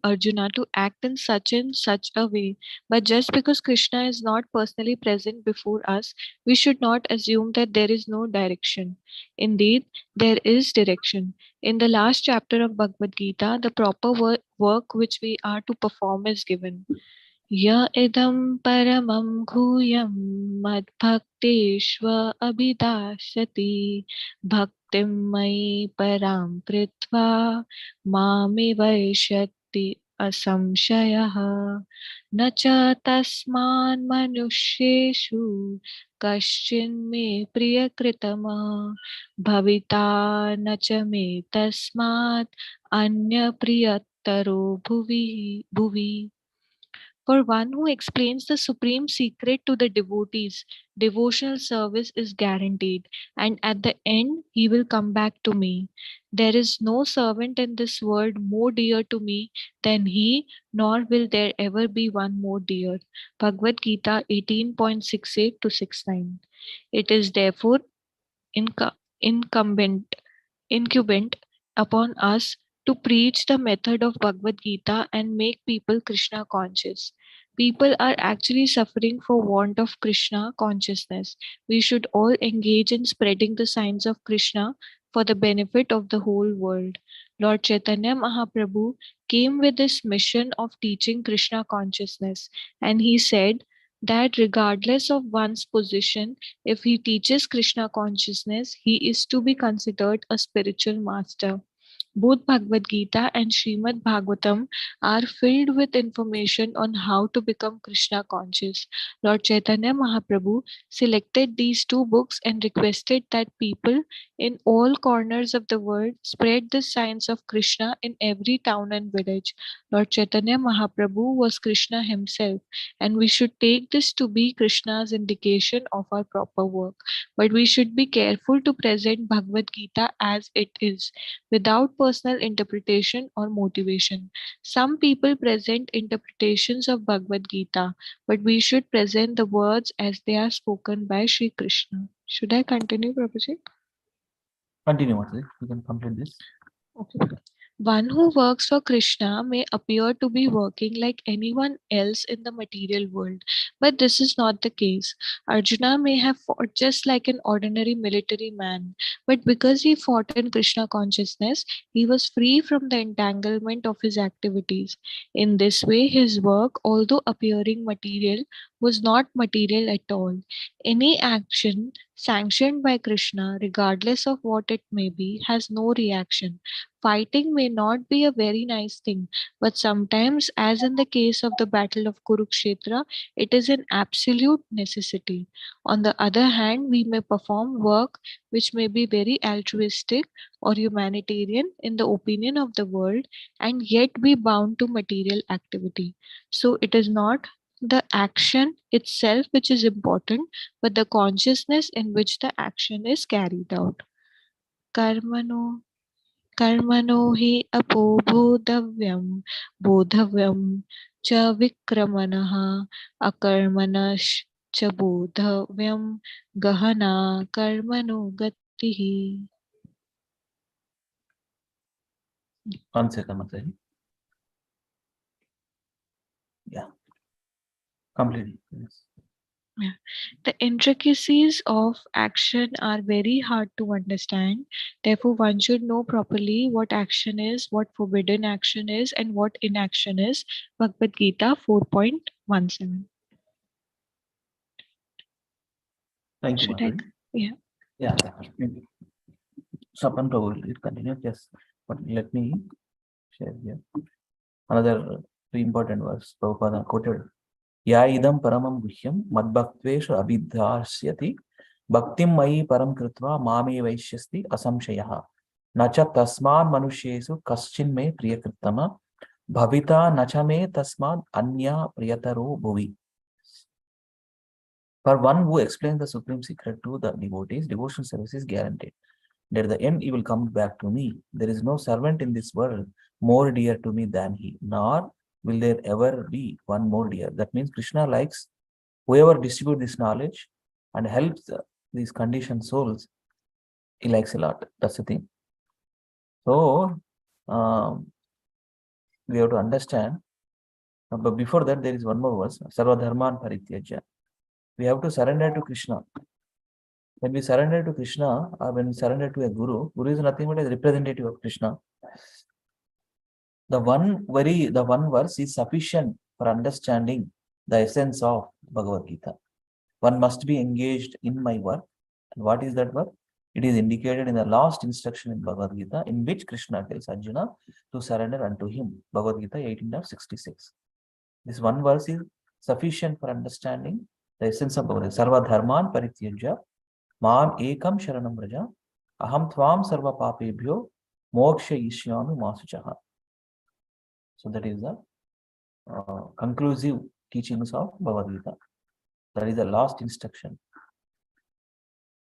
Arjuna to act in such a way. But just because Krishna is not personally present before us, we should not assume that there is no direction. Indeed, there is direction. In the last chapter of Bhagavad Gita, the proper work which we are to perform is given. Ya idam paramam ghuyam madbhakteshva abhidashati bhaktim mai param pritva mame vaishyati asamshayah na cha tasman manusheshu kaschin me priyakritama bhavita na cha me tasmat anya priyataro bhuvi. For one who explains the supreme secret to the devotees, devotional service is guaranteed, and at the end he will come back to me. There is no servant in this world more dear to me than he, nor will there ever be one more dear. Bhagavad Gita 18.68 to 69. It is therefore incumbent incumbent upon us to preach the method of Bhagavad Gita and make people Krishna conscious. People are actually suffering for want of Krishna consciousness. We should all engage in spreading the signs of Krishna for the benefit of the whole world. Lord Chaitanya Mahaprabhu came with this mission of teaching Krishna consciousness, and he said that regardless of one's position, if he teaches Krishna consciousness, he is to be considered a spiritual master. Both Bhagavad Gita and Srimad Bhagavatam are filled with information on how to become Krishna conscious. Lord Chaitanya Mahaprabhu selected these two books and requested that people in all corners of the world spread the signs of Krishna in every town and village. Lord Chaitanya Mahaprabhu was Krishna himself, and we should take this to be Krishna's indication of our proper work. But we should be careful to present Bhagavad Gita as it is, without personal interpretation or motivation. Some people present interpretations of Bhagavad Gita, but we should present the words as they are spoken by Sri Krishna. Should I continue, Prabhuji? Continue, Mataji. You can complete this. Okay. One who works for Krishna may appear to be working like anyone else in the material world, but this is not the case. Arjuna may have fought just like an ordinary military man, but because he fought in Krishna consciousness, he was free from the entanglement of his activities. In this way, his work, although appearing material, was not material at all. Any action sanctioned by Krishna, regardless of what it may be, has no reaction. Fighting may not be a very nice thing, but sometimes, as in the case of the Battle of Kurukshetra, it is an absolute necessity. On the other hand, we may perform work which may be very altruistic or humanitarian in the opinion of the world and yet be bound to material activity. So, it is not the action itself which is important, but the consciousness in which the action is carried out. Karmano कर्मणो हि अपो बोधव्यं बोधव्यं च विक्रमणः अकर्मणश्च बोधव्यं गहना कर्मणो गतिः. One second, Mataji. Yeah. Completely. Yes. The intricacies of action are very hard to understand. Therefore, one should know properly what action is, what forbidden action is, and what inaction is. Bhagavad Gita 4.17. Thank you, Should I? Mataji. Yeah. Yeah. Sapan Prabhu will continue. Yes. But let me share here. Another very important verse. Prabhupada quoted. Ya idam paramam guhyam madbhaktveshu abhidhasyati bhaktim mayi param kritva mame vaishyasti asamshayaha nacha tasman manushyesu kaschin me priyakritama bhavita nacha me tasman anya priyataro bhuvi. For one who explains the supreme secret to the devotees, devotional service is guaranteed. At the end, he will come back to me. There is no servant in this world more dear to me than he, nor will there ever be one more dear. That means Krishna likes whoever distributes this knowledge and helps these conditioned souls, he likes a lot. That's the thing. So, we have to understand. But before that, there is one more verse. Sarva dharman parityajya. We have to surrender to Krishna. When we surrender to Krishna, or when we surrender to a guru, guru is nothing but a representative of Krishna. The one verse is sufficient for understanding the essence of Bhagavad Gita. One must be engaged in my work. And what is that work? It is indicated in the last instruction in Bhagavad Gita, in which Krishna tells Arjuna to surrender unto him. Bhagavad Gita 18.66. This one verse is sufficient for understanding the essence of Bhagavad Gita. Sarva dharman parityajya mam ekam sharanam vraja aham tvam sarva papebhyo moksha ishyami masuchaha. So that is the conclusive teachings of Bhagavad Gita. That is the last instruction.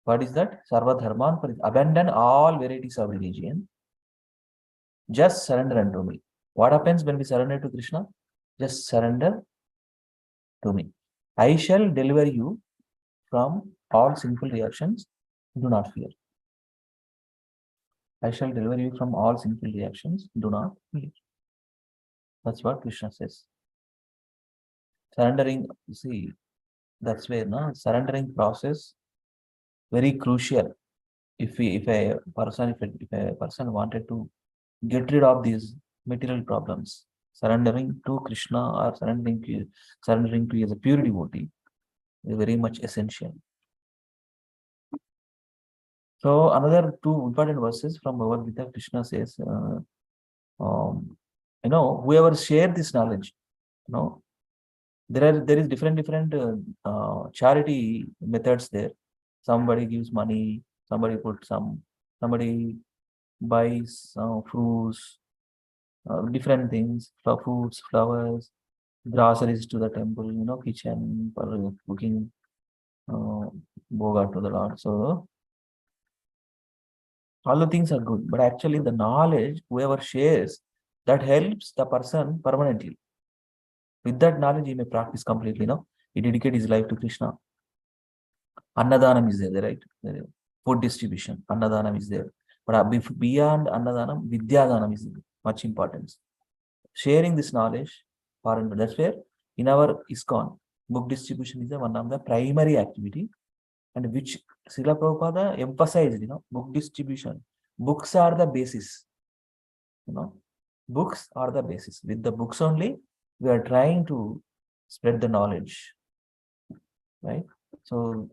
What is that? Sarva dharman parit. Abandon all varieties of religion. Just surrender unto me. What happens when we surrender to Krishna? Just surrender to me. I shall deliver you from all sinful reactions. Do not fear. I shall deliver you from all sinful reactions. Do not fear. That's what Krishna says. Surrendering, see, that's where surrendering process very crucial. If a person wanted to get rid of these material problems, surrendering to Krishna or surrendering to as a pure devotee is very much essential. So another two important verses from Bhagavad Gita, Krishna says, whoever share this knowledge, there is different charity methods there. Somebody gives money, somebody buys fruits, different things, fruits, flowers, groceries to the temple, kitchen for cooking bhoga to the Lord. So all the things are good, but actually the knowledge, whoever shares, that helps the person permanently. With that knowledge, he may practice completely, he dedicate his life to Krishna. Annadanam is there, right? Food distribution, Annadanam is there. But beyond Annadanam, VIDYA-The is much importance. Sharing this knowledge, that's where in our ISKCON, book distribution is one of the primary activity, and which Srila Prabhupada emphasized, book distribution. Books are the basis. Books are the basis. With the books only, we are trying to spread the knowledge, right? So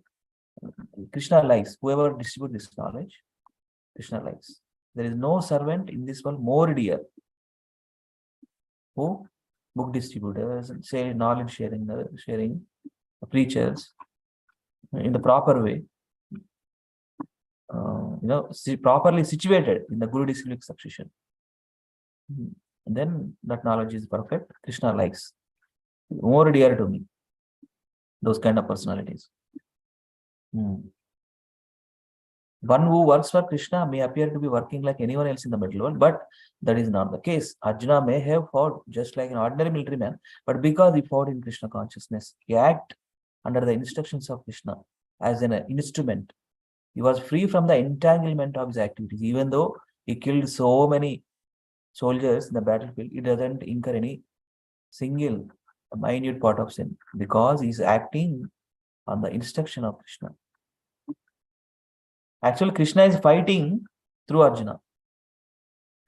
Krishna likes. Whoever distributes this knowledge, Krishna likes. There is no servant in this world more dear. Who? Book distributors, say knowledge sharing, preachers in the proper way. Properly situated in the Guru disciplic succession. And then that knowledge is perfect. Krishna likes. More dear to me. Those kind of personalities. One who works for Krishna may appear to be working like anyone else in the middle world, but that is not the case. Arjuna may have fought just like an ordinary military man, but because he fought in Krishna consciousness, he acted under the instructions of Krishna as an instrument. He was free from the entanglement of his activities. Even though he killed so many soldiers in the battlefield, he doesn't incur any single minute part of sin because he's acting on the instruction of Krishna. Actually, Krishna is fighting through Arjuna.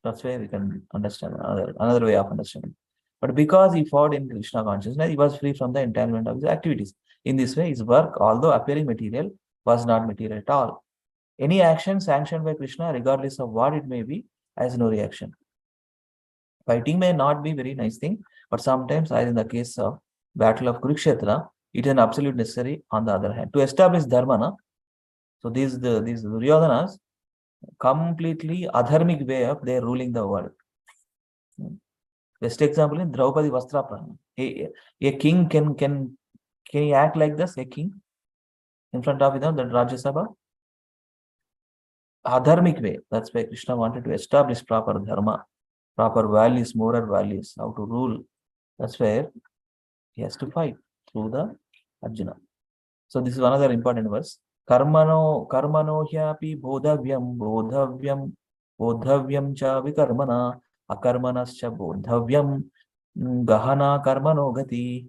That's why we can understand another way of understanding. But because he fought in Krishna consciousness, he was free from the entanglement of his activities. In this way, his work, although appearing material, was not material at all. Any action sanctioned by Krishna, regardless of what it may be, has no reaction. Fighting may not be a very nice thing, but sometimes, as in the case of Battle of Kurukshetra, it is an absolute necessary on the other hand. To establish dharma, so these Duryodhanas, completely adharmic way of their ruling the world. Best example in Draupadi Vastraprahana. A king can he act like this? A king in front of the Rajya Sabha? Adharmic way. That's why Krishna wanted to establish proper dharma, proper values, moral values, how to rule. That's where he has to fight through the Arjuna. So this is another important verse. Karmano hyapi bodhavyam cha vikarmana akarmanascha bodhavyam gahana karmano gati.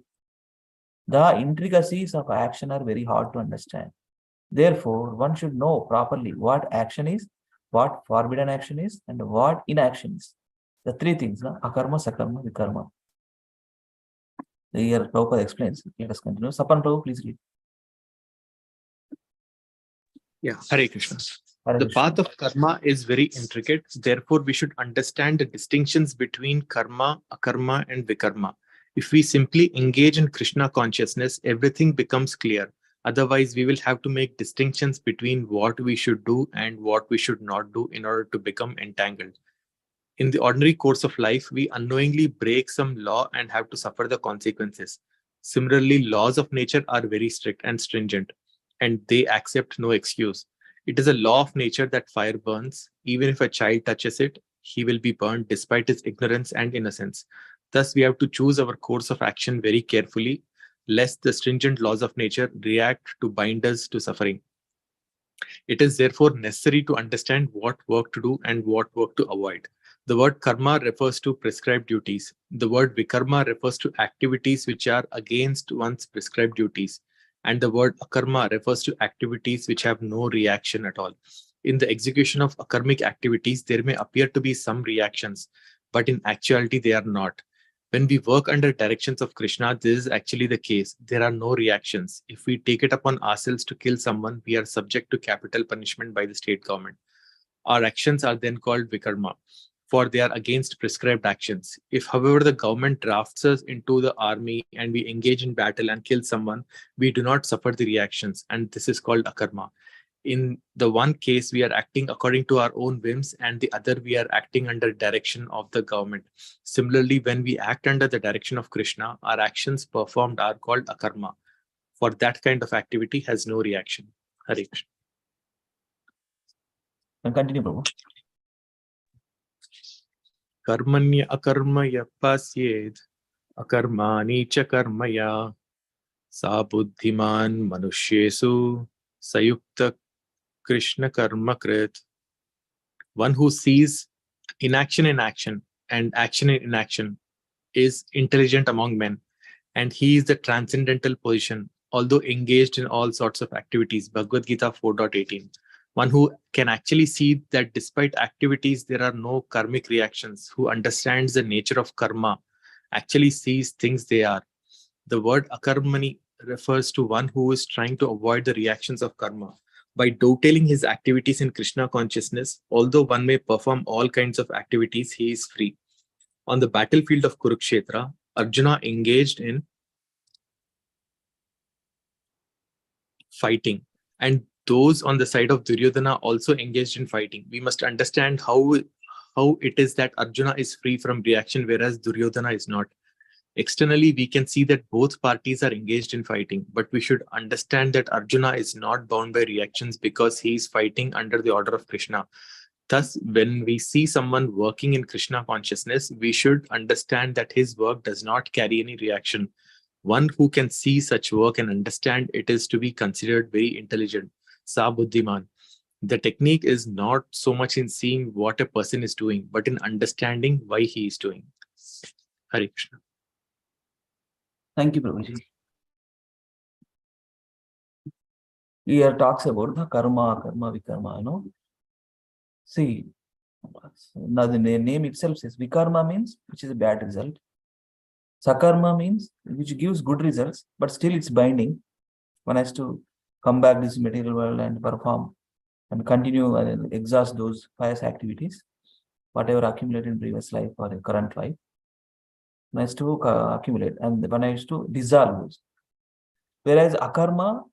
The intricacies of action are very hard to understand. Therefore, one should know properly what action is, what forbidden action is, and what inaction is. The three things, akarma, sakarma, vikarma. Here Prabhupada explains. Let us continue. Sapan Prabhu, please read. Yeah, Hare Krishna. Hare The Krishna. path of karma is very intricate. Therefore, we should understand the distinctions between karma, akarma, and vikarma. If we simply engage in Krishna consciousness, everything becomes clear. Otherwise, we will have to make distinctions between what we should do and what we should not do in order to become entangled. In the ordinary course of life, we unknowingly break some law and have to suffer the consequences. Similarly, laws of nature are very strict and stringent, and they accept no excuse. It is a law of nature that fire burns. Even if a child touches it, he will be burned despite his ignorance and innocence. Thus, we have to choose our course of action very carefully, lest the stringent laws of nature react to bind us to suffering. It is therefore necessary to understand what work to do and what work to avoid. The word karma refers to prescribed duties. The word vikarma refers to activities which are against one's prescribed duties. And the word akarma refers to activities which have no reaction at all. In the execution of akarmic activities, there may appear to be some reactions, but in actuality, they are not. When we work under directions of Krishna, this is actually the case. There are no reactions. If we take it upon ourselves to kill someone, we are subject to capital punishment by the state government. Our actions are then called vikarma, for they are against prescribed actions. If, however, the government drafts us into the army and we engage in battle and kill someone, we do not suffer the reactions, and this is called akarma. In the one case, we are acting according to our own whims, and the other, we are acting under direction of the government. Similarly, when we act under the direction of Krishna, our actions performed are called akarma. For that kind of activity has no reaction. Hare Krishna. And continue, Prabhu. Karmanya akarmaya pasyed akarmani cha karmaya sa buddhiman manushesu sayukta Krishna karma krit. One who sees inaction in action and action in inaction is intelligent among men, and he is the transcendental position, although engaged in all sorts of activities. Bhagavad Gita 4.18. One who can actually see that despite activities, there are no karmic reactions, who understands the nature of karma, actually sees things they are. The word akarmani refers to one who is trying to avoid the reactions of karma. By dovetailing his activities in Krishna consciousness, although one may perform all kinds of activities, he is free. On the battlefield of Kurukshetra, Arjuna engaged in fighting, and those on the side of Duryodhana also engaged in fighting. We must understand how it is that Arjuna is free from reaction, whereas Duryodhana is not. Externally, we can see that both parties are engaged in fighting, but we should understand that Arjuna is not bound by reactions because he is fighting under the order of Krishna. Thus, when we see someone working in Krishna consciousness, we should understand that his work does not carry any reaction. One who can see such work and understand it is to be considered very intelligent. Sa buddhiman. The technique is not so much in seeing what a person is doing, but in understanding why he is doing. Hare Krishna. Thank you, Prabhuji. Here talks about the karma, vikarma, See, now the name itself says vikarma means which is a bad result. Sakarma means which gives good results, but still it's binding. One has to come back this material world and perform and continue and exhaust those pious activities, whatever accumulated in previous life or in current life. One has to accumulate, and one has to dissolve those. Whereas akarma,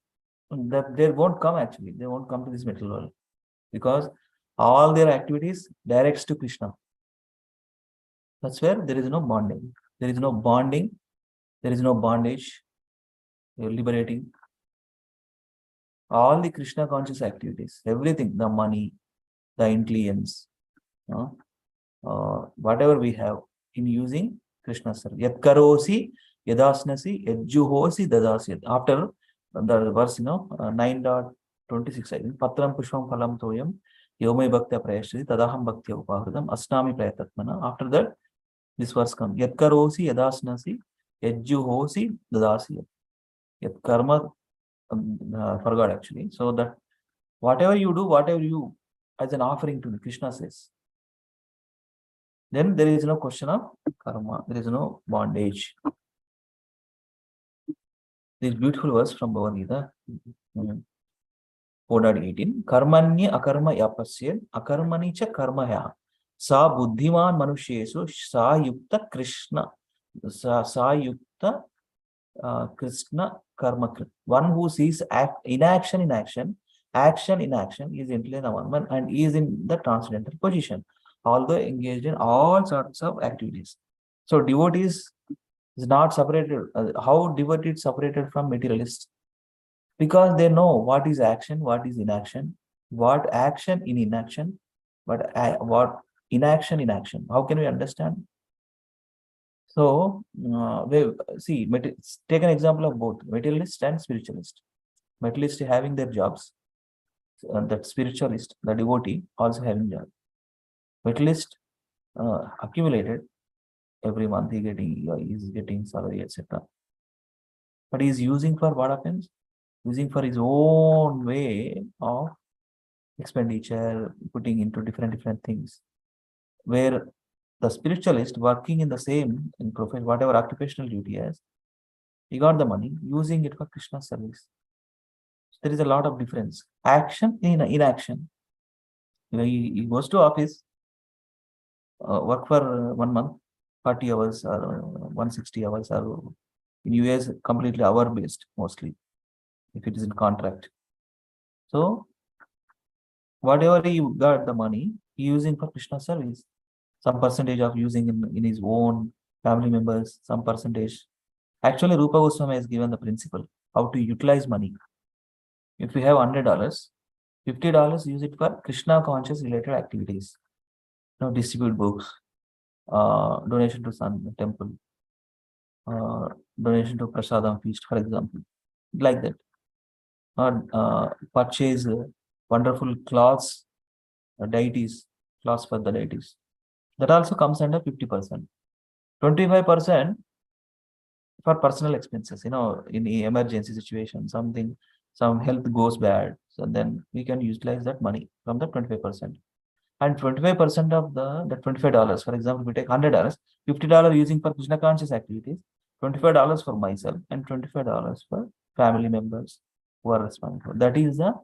they won't come actually. They won't come to this material world because all their activities directs to Krishna. That's where there is no bonding. There is no bonding. There is no bondage. You're liberating. All the Krishna conscious activities, everything, the money, the influence, whatever we have in using Krishna service. Yat karosi, yadasnasi, yajjuhosi, dadasi. After the verse, 9.26, I think. Patram pushpam phalam toyam, yomai bhaktya prayashti, tadaham bhaktya upahridam, asnami prayatatmana. After that, this verse comes. Yat karosi, yadasnasi, yajjuhosi, dadasi. Yat karma, for God actually. So that whatever you as an offering to the Krishna says, then there is no question of karma, there is no bondage. This beautiful verse from Bhagavad Gita, 4.18. Karmanya akarma yapasya akarmani cha karma ya sa buddhiman manushyesu sa yukta Krishna sa yukta Krishna karma. One who sees inaction in action, action in action is intelligent one and is in the transcendental position, although engaged in all sorts of activities. So devotees is not separated. How devotee is separated from materialists? Because they know what is action, what is inaction, what action in inaction, what inaction in action. How can we understand? So, see, take an example of both materialist and spiritualist. Materialist having their jobs, that spiritualist, the devotee, also having job. Materialist accumulated every month, he is getting salary, etc. But he is using for what happens? Using for his own way of expenditure, putting into different things. Where the spiritualist working in the same in profession, whatever occupational duty has, he got the money, using it for Krishna service. So there is a lot of difference. Action in inaction. He goes to office, work for 1 month, 40 hours or 160 hours, or in US completely hour based mostly, if it is in contract. So whatever he got the money, he using for Krishna service. Some percentage of using in his own family members, some percentage. Actually, Rupa Goswami has given the principle how to utilize money. If we have $100, $50 use it for Krishna conscious related activities. Distribute books, donation to Sun temple, donation to Prasadam feast, for example, like that. Or purchase wonderful cloths, deities, cloths for the deities. That also comes under 50%. 25% for personal expenses, in the emergency situation, some health goes bad. So then we can utilize that money from the 25%. And 25% of that $25, for example, we take $100, $50 using for Krishna conscious activities, $25 for myself and $25 for family members who are responsible. That is the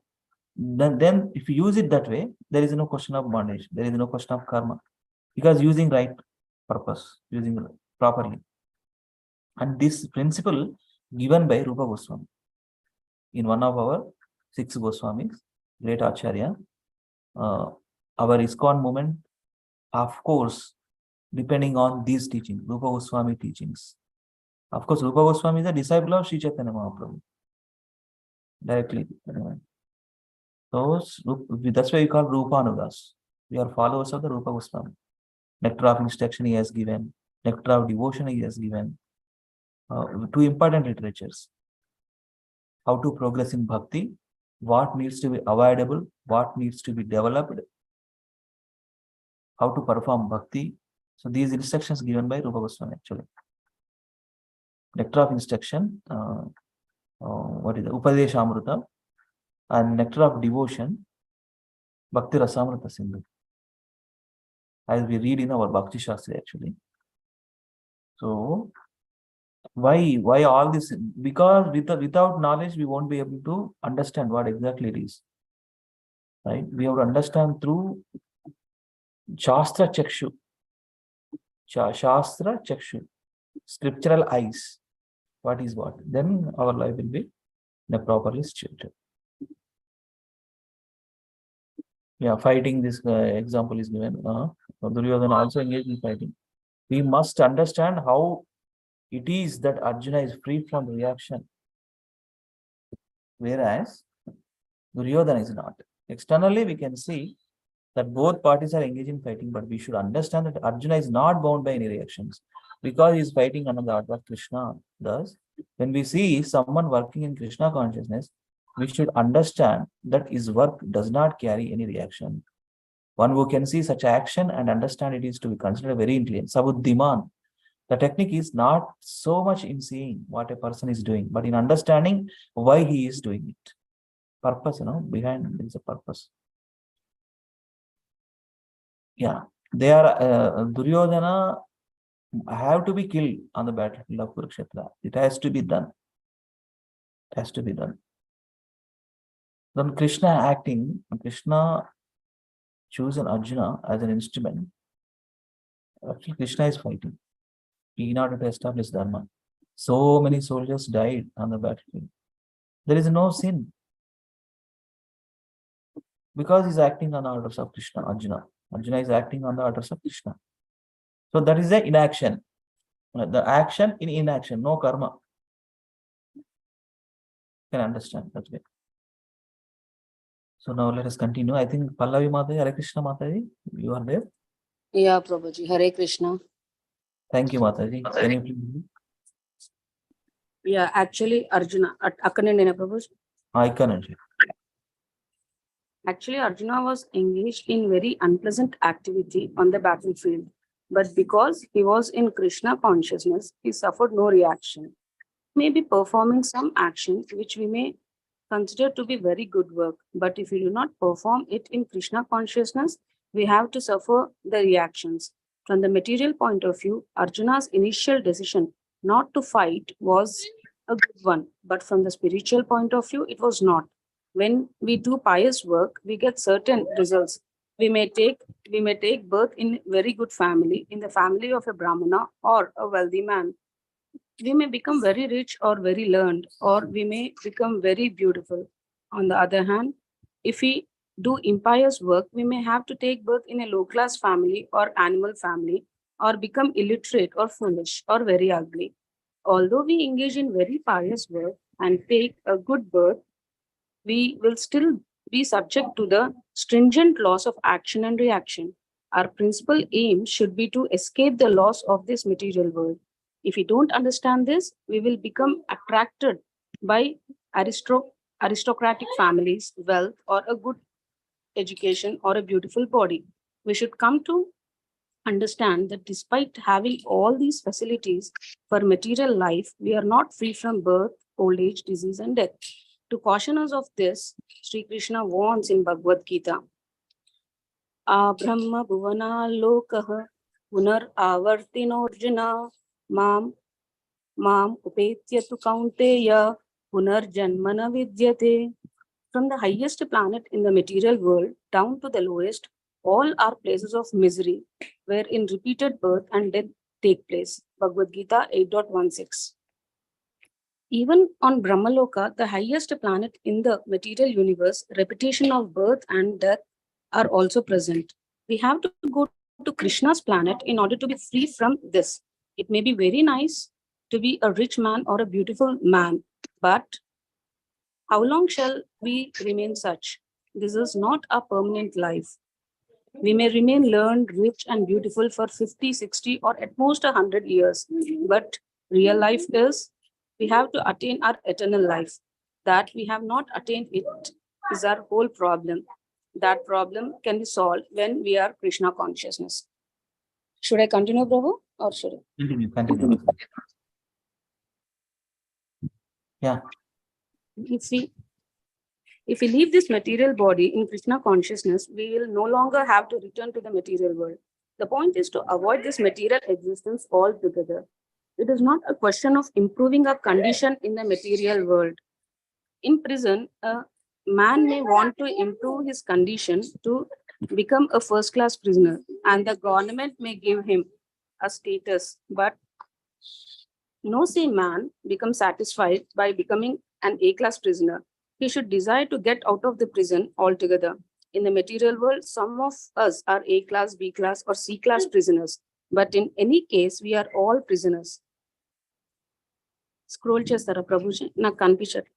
then if you use it that way, there is no question of bondage, there is no question of karma, because using right purpose, using properly. And this principle given by Rupa Goswami in one of our 6 Goswamis, great Acharya, our ISKCON movement, of course, depending on these teachings, Rupa Goswami teachings. Of course, Rupa Goswami is a disciple of Sri Chaitanya Mahaprabhu. Directly. So that's why we call Rupanugas. We are followers of the Rupa Goswami. Nectar of instruction he has given, nectar of devotion he has given. 2 important literatures. How to progress in bhakti, what needs to be avoidable, what needs to be developed, how to perform bhakti. So these instructions given by Rupa Goswami actually. Nectar of instruction, what is the Upadesha Amrita, and nectar of devotion, Bhakti Rasamrita Sindhu, as we read in our Bhakti Shastri actually. So why all this? Because without knowledge we won't be able to understand what exactly it is. Right? We have to understand through Shastra Chakshu. Shastra Chakshu. Scriptural eyes. What is what? Then our life will be properly situated. Yeah, fighting, this example is given. Duryodhana also engaged in fighting. We must understand how it is that Arjuna is free from reaction, whereas Duryodhana is not. Externally, we can see that both parties are engaged in fighting, but we should understand that Arjuna is not bound by any reactions because he is fighting under the order of Krishna. Thus, when we see someone working in Krishna consciousness, we should understand that his work does not carry any reaction. One who can see such action and understand it is to be considered very intelligent. Sabuddhiman. The technique is not so much in seeing what a person is doing, but in understanding why he is doing it. Purpose, behind there is a purpose. Yeah, they are Duryodhana have to be killed on the battlefield of Kurukshetra. It has to be done. It has to be done. Then Krishna acting, Krishna chosen Arjuna as an instrument. Actually, Krishna is fighting in order to establish Dharma. So many soldiers died on the battlefield. There is no sin because he's acting on the orders of Krishna, Arjuna. Arjuna is acting on the orders of Krishna. So that is the inaction. The action in inaction, no karma. You can understand that way. So now let us continue. I think Pallavi Mataji, Hare Krishna Mataji, you are there. Yeah, Prabhuji. Hare Krishna. Thank you, Mataji. Can you please? Yeah, actually, Arjuna, Akkanendina Prabhuji. I can. Actually, Arjuna was engaged in very unpleasant activity on the battlefield. But because he was in Krishna consciousness, he suffered no reaction. Maybe performing some action which we may consider to be very good work. But if we do not perform it in Krishna consciousness, we have to suffer the reactions. From the material point of view, Arjuna's initial decision not to fight was a good one. But from the spiritual point of view, it was not. When we do pious work, we get certain results. We may take birth in very good family, in the family of a Brahmana or a wealthy man. We may become very rich or very learned, or we may become very beautiful. On the other hand, if we do impious work, we may have to take birth in a low-class family or animal family, or become illiterate or foolish or very ugly. Although we engage in very pious work and take a good birth, we will still be subject to the stringent laws of action and reaction. Our principal aim should be to escape the laws of this material world. If we don't understand this, we will become attracted by aristocratic families, wealth, or a good education or a beautiful body. We should come to understand that despite having all these facilities for material life, we are not free from birth, old age, disease, and death. To caution us of this, Sri Krishna warns in Bhagavad Gita, Brahma Bhuvana Lokah Punar Avartinorjuna Mam Mam upetya tu kaunteya punarjanmana vidyate. From the highest planet in the material world down to the lowest, all are places of misery, wherein repeated birth and death take place. Bhagavad Gita 8.16. Even on Brahmaloka, the highest planet in the material universe, repetition of birth and death are also present. We have to go to Krishna's planet in order to be free from this. It may be very nice to be a rich man or a beautiful man, but how long shall we remain such? This is not a permanent life. We may remain learned, rich, and beautiful for 50, 60, or at most 100 years. But real life is we have to attain our eternal life. That we have not attained it is our whole problem. That problem can be solved when we are Krishna consciousness. Should I continue, Prabhu, or should I? Continue. Yeah. If we leave this material body in Krishna consciousness, we will no longer have to return to the material world. The point is to avoid this material existence altogether. It is not a question of improving our condition in the material world. In prison, a man may want to improve his condition to become a first class prisoner, and the government may give him a status, but no sane man becomes satisfied by becoming an A class prisoner. He should desire to get out of the prison altogether. In the material world, some of us are A class, B class, or C class prisoners. But in any case, we are all prisoners. Scroll chestara Prabhuji, నాకు కనిపించదు.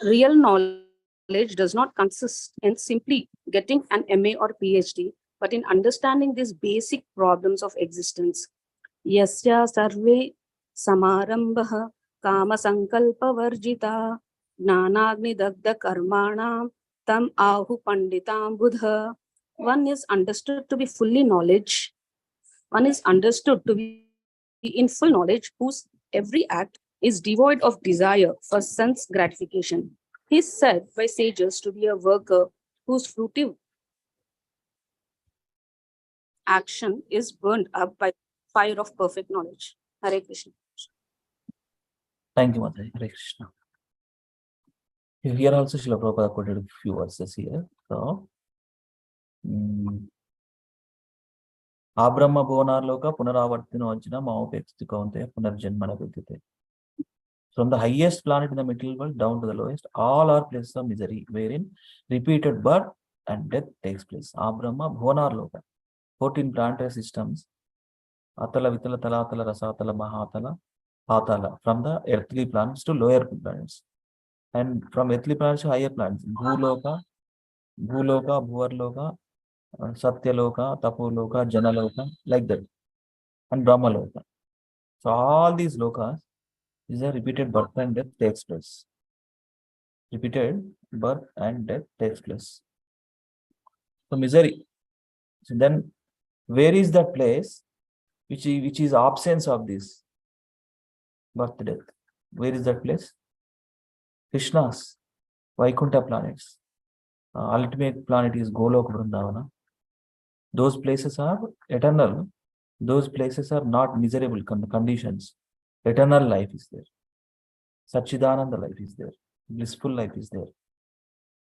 Real knowledge does not consist in simply getting an MA or PhD, but in understanding these basic problems of existence. Yasya sarve samarambah kama sankalpa varjita gnanagni dagda karmanam tam ahu panditam buddha. One is understood to be fully knowledge. One is understood to be in full knowledge whose every act is devoid of desire for sense gratification. He is said by sages to be a worker whose fruitive action is burned up by fire of perfect knowledge. Hare Krishna. Thank you, Mataji. Hare Krishna. Here also Srila Prabhupada quoted a few verses here. So, Abrahma Bhonarloka Punaravartino Ajna Maopeksti Kaunte Punarjanmana Vidyate. From the highest planet in the material world down to the lowest, all are places of misery, wherein repeated birth and death takes place. Abrahma Bhonarloka. 14 planetary systems. Atala, Vitala, Talatala, Rasatala, Mahatala, Patala. From the earthly planets to lower planets. And from earthly planets to higher planets. Bhuloka, Bhuvarloka, Satyaloka, Tapoloka, Janaloka, like that. And Brahmaloka. So all these lokas is a repeated birth and death takes place. Repeated birth and death takes place. So misery. So then where is that place which is absence of this birth death? Where is that place? Krishna's Vaikuntha planets. Ultimate planet is Golok Vrindavana. Those places are eternal. Those places are not miserable conditions. Eternal life is there. Sachidananda life is there. Blissful life is there.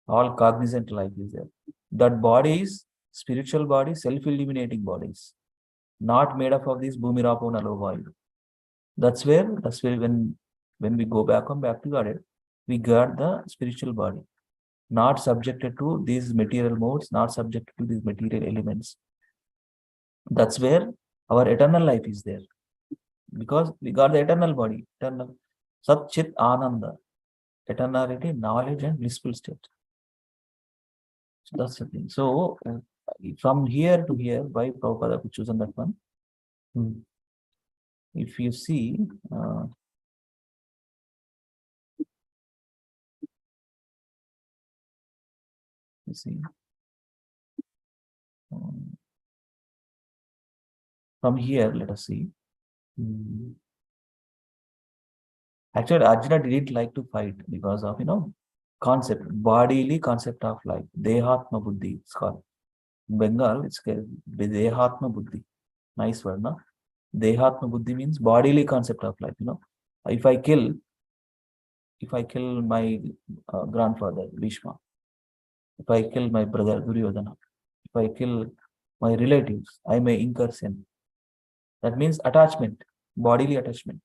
All cognizant life is there. That body is spiritual body, self-illuminating bodies, not made up of these Bhumirapo Nalovayu. That's where when we go back to Godhead, we got the spiritual body, not subjected to these material modes, not subjected to these material elements. That's where our eternal life is there. Because we got the eternal body, eternal Sat Chit Ananda, eternality, knowledge, and blissful state. So that's the thing. So from here to here, why Prabhupada could choose on that one? If you see, you see, from here, let us see. Actually, Arjuna didn't like to fight because of, concept, bodily concept of life. Dehatma Buddhi, it's called. In Bengal, it's called Dehatma Buddhi. Nice word, no? Dehatma buddhi means bodily concept of life. If I kill my grandfather Bhishma, if I kill my brother Duryodhana, if I kill my relatives, I may incur sin. That means attachment, bodily attachment.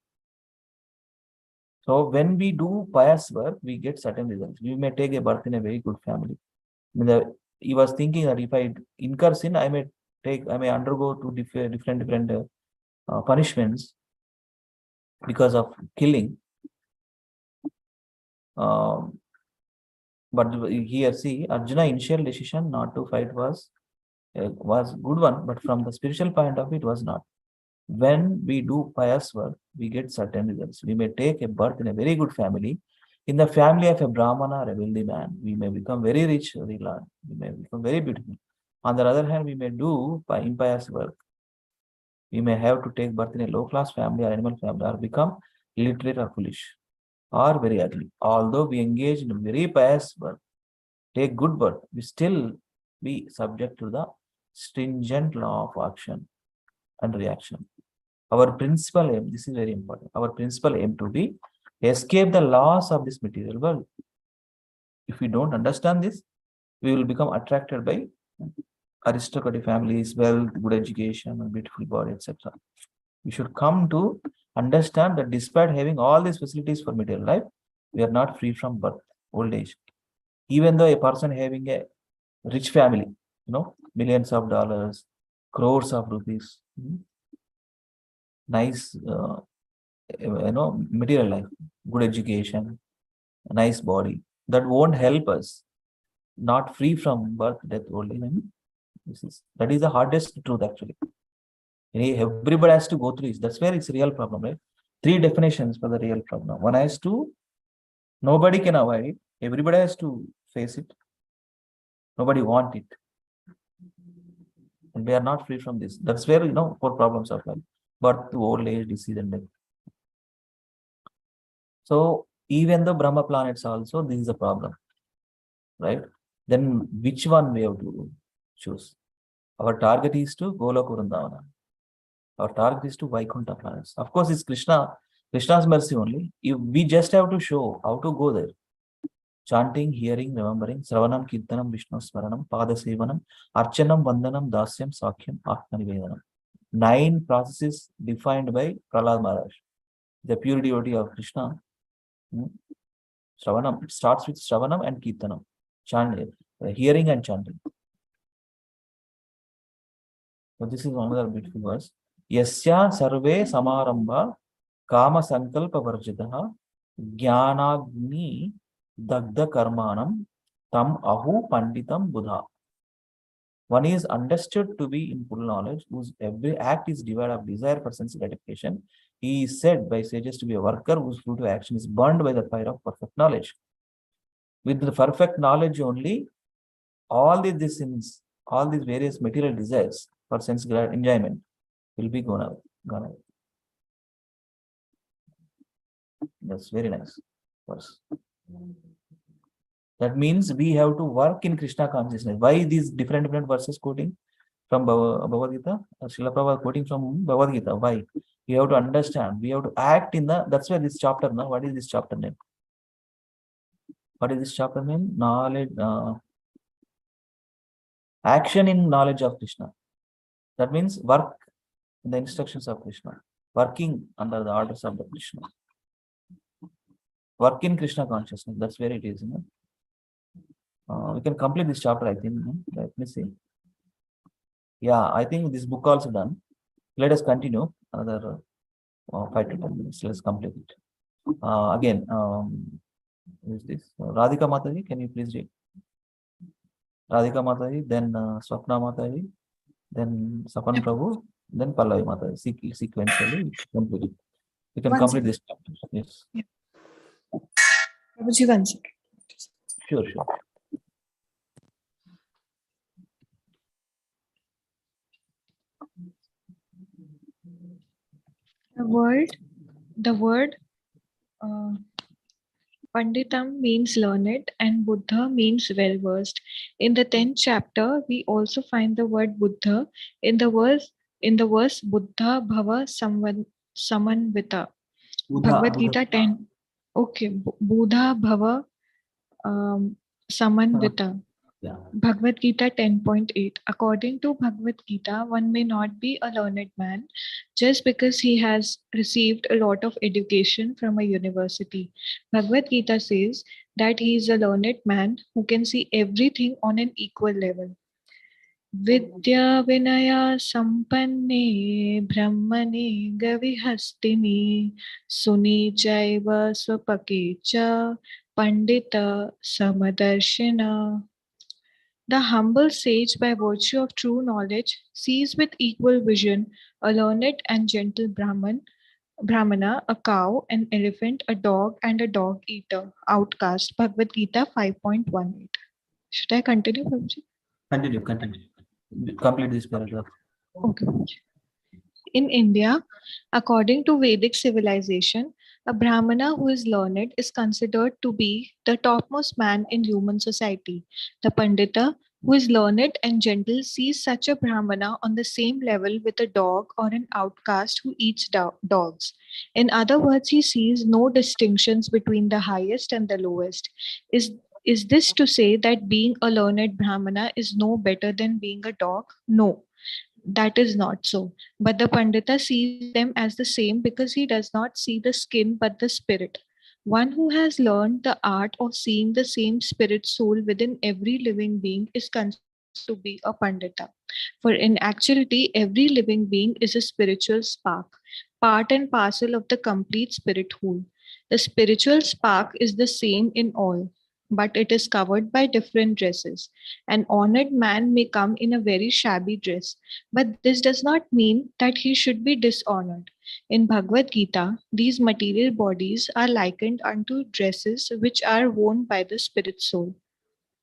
So when we do pious work, we get certain results. We may take a birth in a very good family. He was thinking that if I incur sin, I may undergo to different punishments because of killing. But here, see, Arjuna initial decision not to fight was good one, but from the spiritual point of view, it was not. When we do pious work, we get certain results. We may take a birth in a very good family. In the family of a Brahmana or a wealthy man, we may become very rich, very large. We may become very beautiful. On the other hand, we may do impious work. We may have to take birth in a low-class family or animal family, or become illiterate or foolish, or very ugly. Although we engage in very pious work, take good birth, we still be subject to the stringent law of action and reaction. Our principal aim, this is very important, our principal aim to be escape the laws of this material world. If we don't understand this, we will become attracted by aristocratic families, wealth, good education, and beautiful body, etc. We should come to understand that despite having all these facilities for material life, we are not free from birth, old age. Even though a person having a rich family, millions of dollars, crores of rupees, nice, material life, good education, nice body, that won't help us not free from birth, death, old age. That is the hardest truth actually. Everybody has to go through this. That's where it's a real problem, right? 3 definitions for the real problem. One has to, nobody can avoid it. Everybody has to face it. Nobody want it. And we are not free from this. That's where, 4 problems of life. Birth, old age, disease, and death. So even the Brahma planets also, this is a problem, right? Then which one we have to choose? Our target is to Goloka Vrindavana. Our target is to Vaikuntha planets. Of course, it's Krishna's mercy only. We just have to show how to go there. Chanting, hearing, remembering, Sravanam, Kirtanam, Vishnu Smaranam, Pada Sevanam, Archanam, Vandanam, Dasyam, Sakyam, Atmanivedanam. 9 processes defined by Prahlad Maharaj, the pure devotee of Krishna. Shravanam, it starts with Shravanam and Kirtanam, chanting, hearing and chanting. So this is another beautiful verse. Yasya sarve samarambha kama sankalpa varjitaha jnanagni dagda karmanam tam ahu panditam buddha. One is understood to be in full knowledge, whose every act is devoid of desire for sense gratification. He is said by sages to be a worker whose fruit of action is burned by the fire of perfect knowledge. With the perfect knowledge only, all these sins, all these various material desires for sense enjoyment will be gone away. That's very nice verse. That means we have to work in Krishna consciousness. Why these different verses quoting from Bhagavad Gita? Srila Prabhupada quoting from Bhagavad Gita. Why? You have to understand. We have to act in the. That's why this chapter. Now, what is this chapter name? What is this chapter name? Knowledge. Action in knowledge of Krishna. That means work in the instructions of Krishna. Working under the orders of the Krishna. Work in Krishna consciousness. That's where it is. We can complete this chapter, I think. Let me see. Yeah, I think this book also done. Let us continue another 5 to 10 minutes. Let's complete it. Again, who is this? Radhika Mataji, can you please read? Radhika Mataji, then Swapna Mataji, then Sapan Prabhu, then Pallavi Mataji. Sequentially, complete it. You can complete this chapter. Yes. Yeah. Prabhuji, 1 second. Sure. The word Panditam means learned and Buddha means well-versed. In the 10th chapter, we also find the word Buddha in the verse in the verse Buddha Bhava Samanvita. Buddha, Bhagavad Buddha. Gita 10. Okay, Buddha Bhava Samanvita. Yeah. Bhagavad Gita 10.8. According to Bhagavad Gita, one may not be a learned man just because he has received a lot of education from a university. Bhagavad Gita says that he is a learned man who can see everything on an equal level. Vidya Vinaya Sampanne Brahmane Gavihastini Suni Chaiva Swapake Cha Pandita Samadarshina. The humble sage, by virtue of true knowledge, sees with equal vision a learned and gentle Brahmana, a cow, an elephant, a dog, and a dog eater, outcast. Bhagavad Gita 5.18. Should I continue, Prabhuji? Continue. Complete this paragraph. Okay. In India, according to Vedic civilization, a Brahmana who is learned is considered to be the topmost man in human society. The Pandita, who is learned and gentle, sees such a Brahmana on the same level with a dog or an outcast who eats dogs. In other words, he sees no distinctions between the highest and the lowest. Is this to say that being a learned Brahmana is no better than being a dog? No, that is not so. But the Pandita sees them as the same because he does not see the skin but the spirit. One who has learned the art of seeing the same spirit soul within every living being is considered to be a Pandita. For in actuality, every living being is a spiritual spark, part and parcel of the complete spirit whole. The spiritual spark is the same in all, but it is covered by different dresses. An honored man may come in a very shabby dress, but this does not mean that he should be dishonored. In Bhagavad Gita, these material bodies are likened unto dresses which are worn by the spirit soul.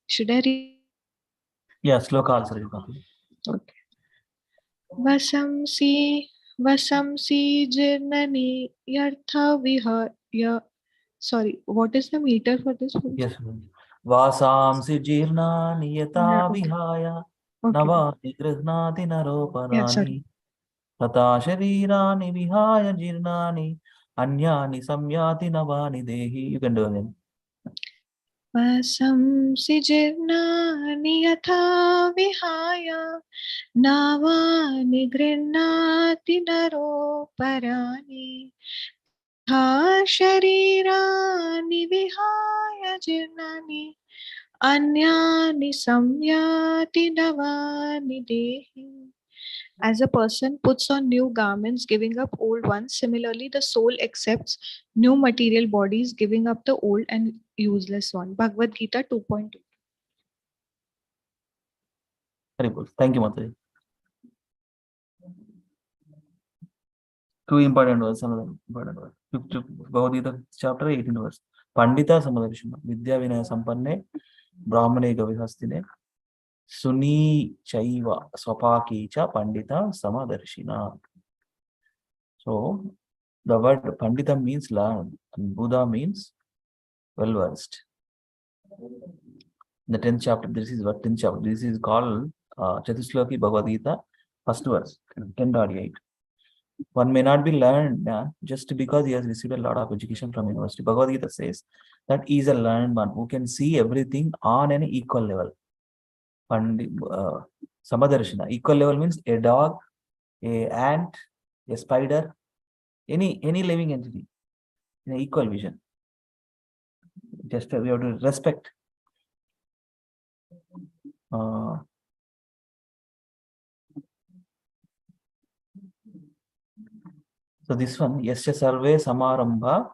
Should I read? Yeah, sloka also read, Bhakti. Okay. Vasamsi jirnani yartha vihaya. Sorry, what is the meter for this? Yes. Vasamsi jirna niyata Okay. vihaya Okay. navati grihnati Yeah, naropanani sorry. tata sharirani vihaya jirnani anyani samyati navani dehi. You can do again. Vasamsi jirnani yatha vihaya navani grihnati naro parani tha sharirani vihaya jirnani anyani samyati navani dehi. As a person puts on new garments, giving up old ones, similarly, the soul accepts new material bodies, giving up the old and useless one. Bhagavad Gita 2.2. Very good. Thank you, Mataji. Two important words, another important word. Bhagavad Gita chapter 18 verse. Pandita Samadarshina. Vidya Vinaya Sampanne Brahmane Gavihastine Suni Chaiva Swapaki Cha Pandita Samadarshina. So the word Pandita means learned and Buddha means well versed. The 10th chapter, this is what 10th chapter. This is called Chatusloki Bhagavad Gita, first verse, 10.8. One may not be learned just because he has received a lot of education from university. Bhagavad Gita says that he is a learned one who can see everything on an equal level. Samadarshana. Equal level means a dog, a ant, a spider, any living entity in an equal vision. Just we have to respect. So this one, Yasya Sarve Samarambha,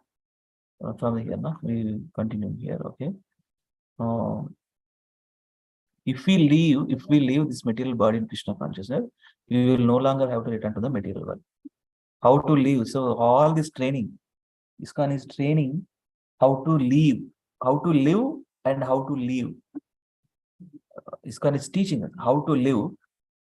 from here, we will continue here, okay. If we leave this material body in Krishna consciousness, we will no longer have to return to the material world. How to live? So all this training, ISKCON is training how to live and how to live. ISKCON is teaching us how to live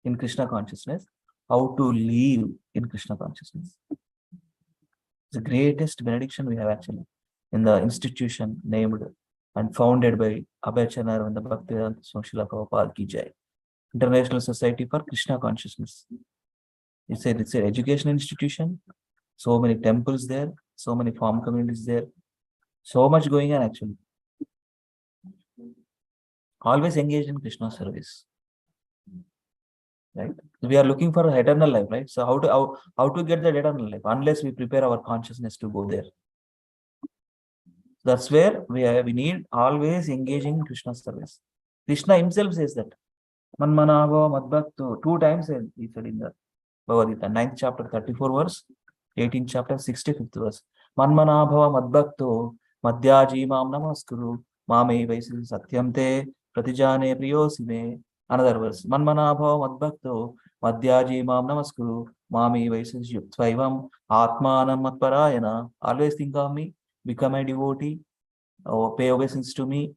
in Krishna consciousness, how to live in Krishna consciousness. It's the greatest benediction we have actually in the institution named and founded by Abhayacharya and the Bhaktivedanta Swami Srila Prabhupada Ki Jai, International Society for Krishna Consciousness. It's an education institution. So many temples there, so many farm communities there, so much going on actually. Always engaged in Krishna service. Right? We are looking for eternal life, right? So how to get that eternal life unless we prepare our consciousness to go there? That's where we need always engaging in Krishna service. Krishna himself says that. Manmanava Madbhakto, 2 times he said in the Bhagavad Gita, 9th chapter, 34 verse, 18th chapter, 65th verse. Manmanabhava Madbhakto, Madhyaji Mam Namaskuru, Mame Vaisi Satyam Te, Pratijane Priyosime. Another verse. Manmanabhava Madbhakto, Madhyaji Mam Namaskuru, Mame Vaisi Yuktvaivam, Atmanam Matparayana. Always think of me, become a devotee, or pay obeisance to me.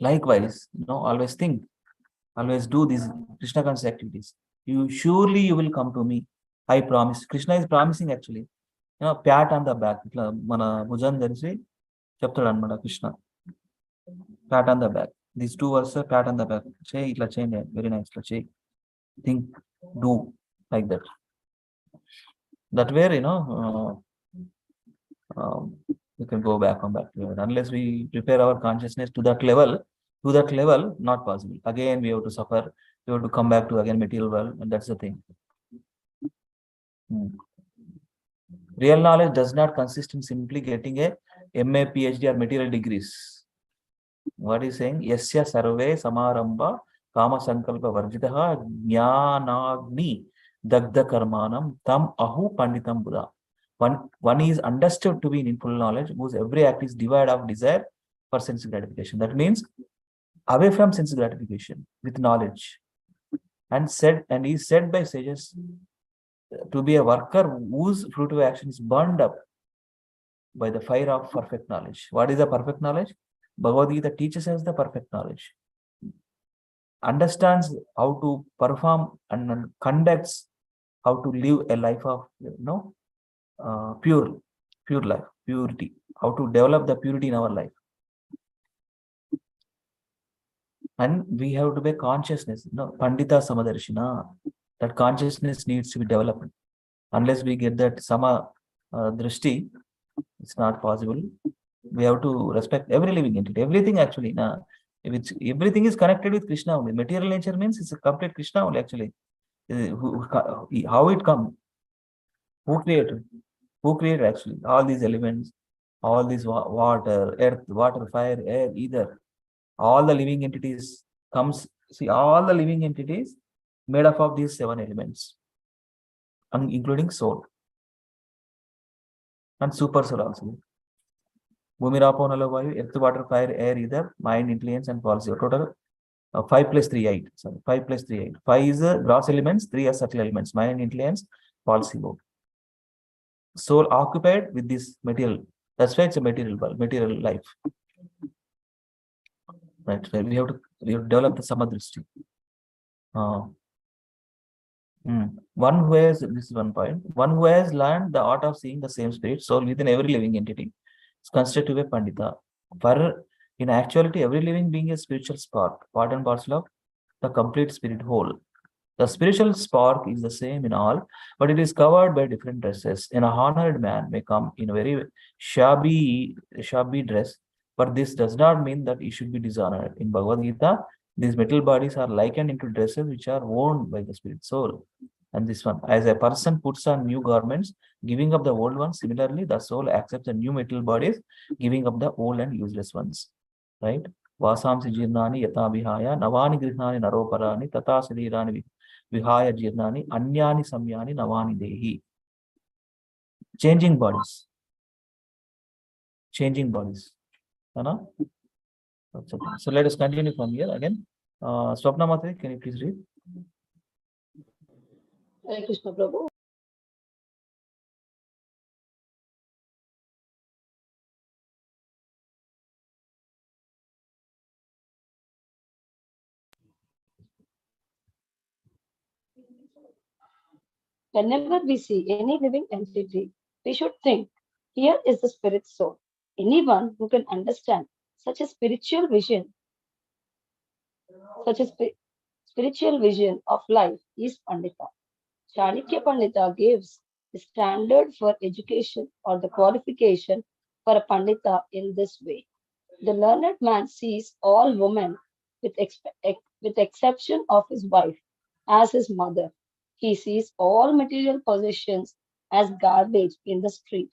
Likewise, always think. Always do these Krishna conscious activities. You will come to me. I promise. Krishna is promising actually. Pat on the back. Mana Bhujan Dharisi chapter anamata Krishna. Pat on the back. These 2 verses, pat on the back. Say itla change. Very nice. Think, do like that. That where we can go back on that. Unless we prepare our consciousness to that level, not possible. Again, we have to suffer. We have to come back to again material world, and that's the thing. Real knowledge does not consist in simply getting a MA, PhD or material degrees. What is saying? Yasya sarve samaramba kama sankalpa varjitaha jnanagni dagda karmanam tam ahu panditam buddha. One is understood to be in full knowledge, whose every act is devoid of desire for sense gratification. That means away from sense gratification with knowledge. And is said by sages to be a worker whose fruitive action is burned up by the fire of perfect knowledge. What is the perfect knowledge? Bhagavad Gita teaches us the perfect knowledge. Understands how to perform and conducts how to live a life of pure life, purity. How to develop the purity in our life. And we have to be consciousness. Pandita Samadarshina. That consciousness needs to be developed. Unless we get that Sama Drishti, it's not possible. We have to respect every living entity. Everything actually. Everything is connected with Krishna only. Material nature means it's a complete Krishna only actually. How it come? Who created? Who created actually? All these elements, all these water, earth, water, fire, air, ether. All the living entities all the living entities made up of these 7 elements, including soul and super soul also. Bhumi, Rapo, Nala, Vayu, earth, water, fire, air, ether, mind, intelligence, and policy. Total 5 plus 3, 8. Sorry, 5 plus 3, 8. 5 is gross elements, 3 are subtle elements, mind, intelligence, policy. Soul occupied with this material. That's why it's a material world, material life. Right. So we have to develop the samadrishti. One who has, this is one point, one who has learned the art of seeing the same spirit soul within every living entity is considered to be a pandita. For in actuality, every living being is a spiritual spark, part and parcel of the complete spirit whole. The spiritual spark is the same in all, but it is covered by different dresses. An honored man may come in a very shabby dress, but this does not mean that he should be dishonored. In Bhagavad Gita, these metal bodies are likened into dresses which are worn by the spirit soul. And this one, as a person puts on new garments, giving up the old ones, similarly, the soul accepts the new metal bodies, giving up the old and useless ones. Right? Vasamsi jirnani yata vihaya, navani grihnani naroparani, tata sarirani vihaya jirnani, anyani samyani, navani dehi. Changing bodies. So let us continue from here again. Swapna Mataji, can you please read? Hare Krishna Prabhu. Whenever we see any living entity, we should think, here is the spirit soul. Anyone who can understand such a spiritual vision of life is Pandita. Chanakya Pandita gives the standard for education or the qualification for a Pandita in this way. The learned man sees all women, with exception of his wife, as his mother. He sees all material possessions as garbage in the street,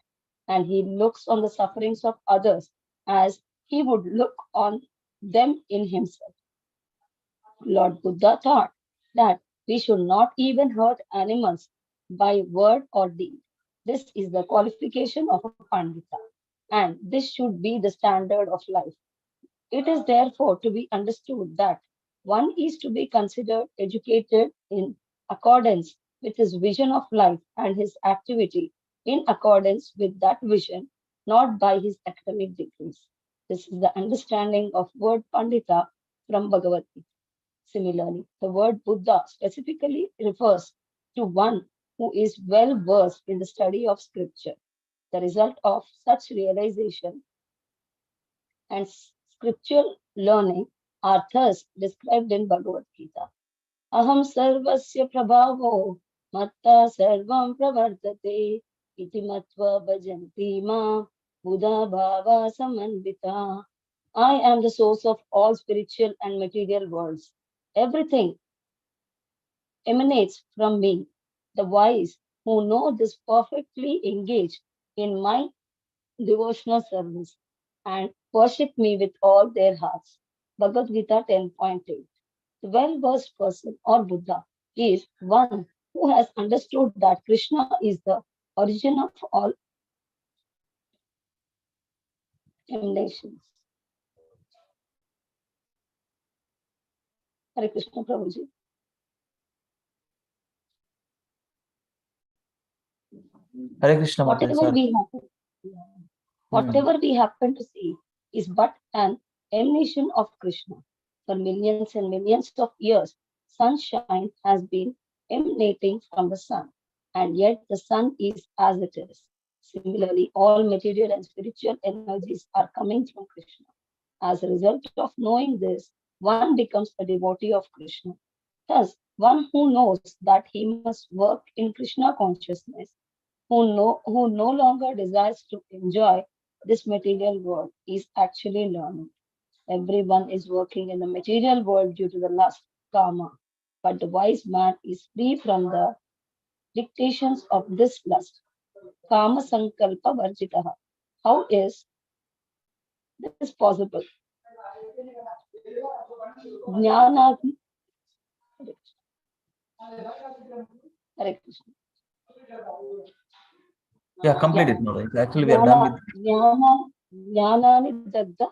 and he looks on the sufferings of others as he would look on them in himself. Lord Buddha taught that we should not even hurt animals by word or deed. This is the qualification of a Pandita, and this should be the standard of life. It is therefore to be understood that one is to be considered educated in accordance with his vision of life and his activity in accordance with that vision, not by his academic degrees. This is the understanding of word Pandita from Bhagavad Gita. Similarly, the word Buddha specifically refers to one who is well versed in the study of scripture. The result of such realization and scriptural learning are thus described in Bhagavad Gita. Aham sarvasya prabhavo matta sarvam pravartate iti matva bhajanti ma Buddha bhava samandita. I am the source of all spiritual and material worlds. Everything emanates from me. The wise who know this perfectly engage in my devotional service and worship me with all their hearts. Bhagavad Gita 10.8. The well-versed person or Buddha is one who has understood that Krishna is the origin of all emanations. Hare Krishna Prabhuji. Hare Krishna Mataji, Whatever sir. we happen, whatever we happen to see is but an emanation of Krishna. For millions and millions of years, sunshine has been emanating from the sun, and yet the sun is as it is. Similarly, all material and spiritual energies are coming from Krishna. As a result of knowing this, one becomes a devotee of Krishna. Thus, one who knows that he must work in Krishna consciousness, who no longer desires to enjoy this material world, is actually learning. Everyone is working in the material world due to the lust, karma, but the wise man is free from the dictations of this lust. Kama sankalpa varjitaha. How is this possible? Jnana. Hare Krishna. Yeah, complete Yeah. it, Mataji. Actually, we are done with. Jnanani dagda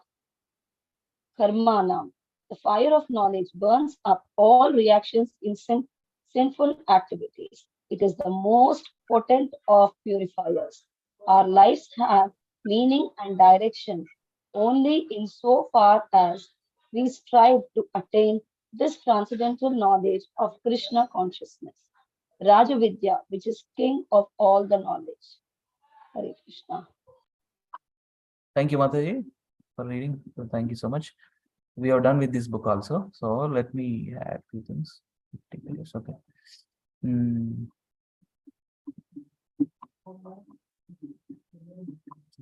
karmanam. The fire of knowledge burns up all reactions in sinful activities. It is the most potent of purifiers. Our lives have meaning and direction only in so far as we strive to attain this transcendental knowledge of Krishna consciousness. Rajavidya, which is king of all the knowledge. Hare Krishna. Thank you, Mataji, for reading. So thank you so much. We are done with this book also. So let me add a few things. Okay.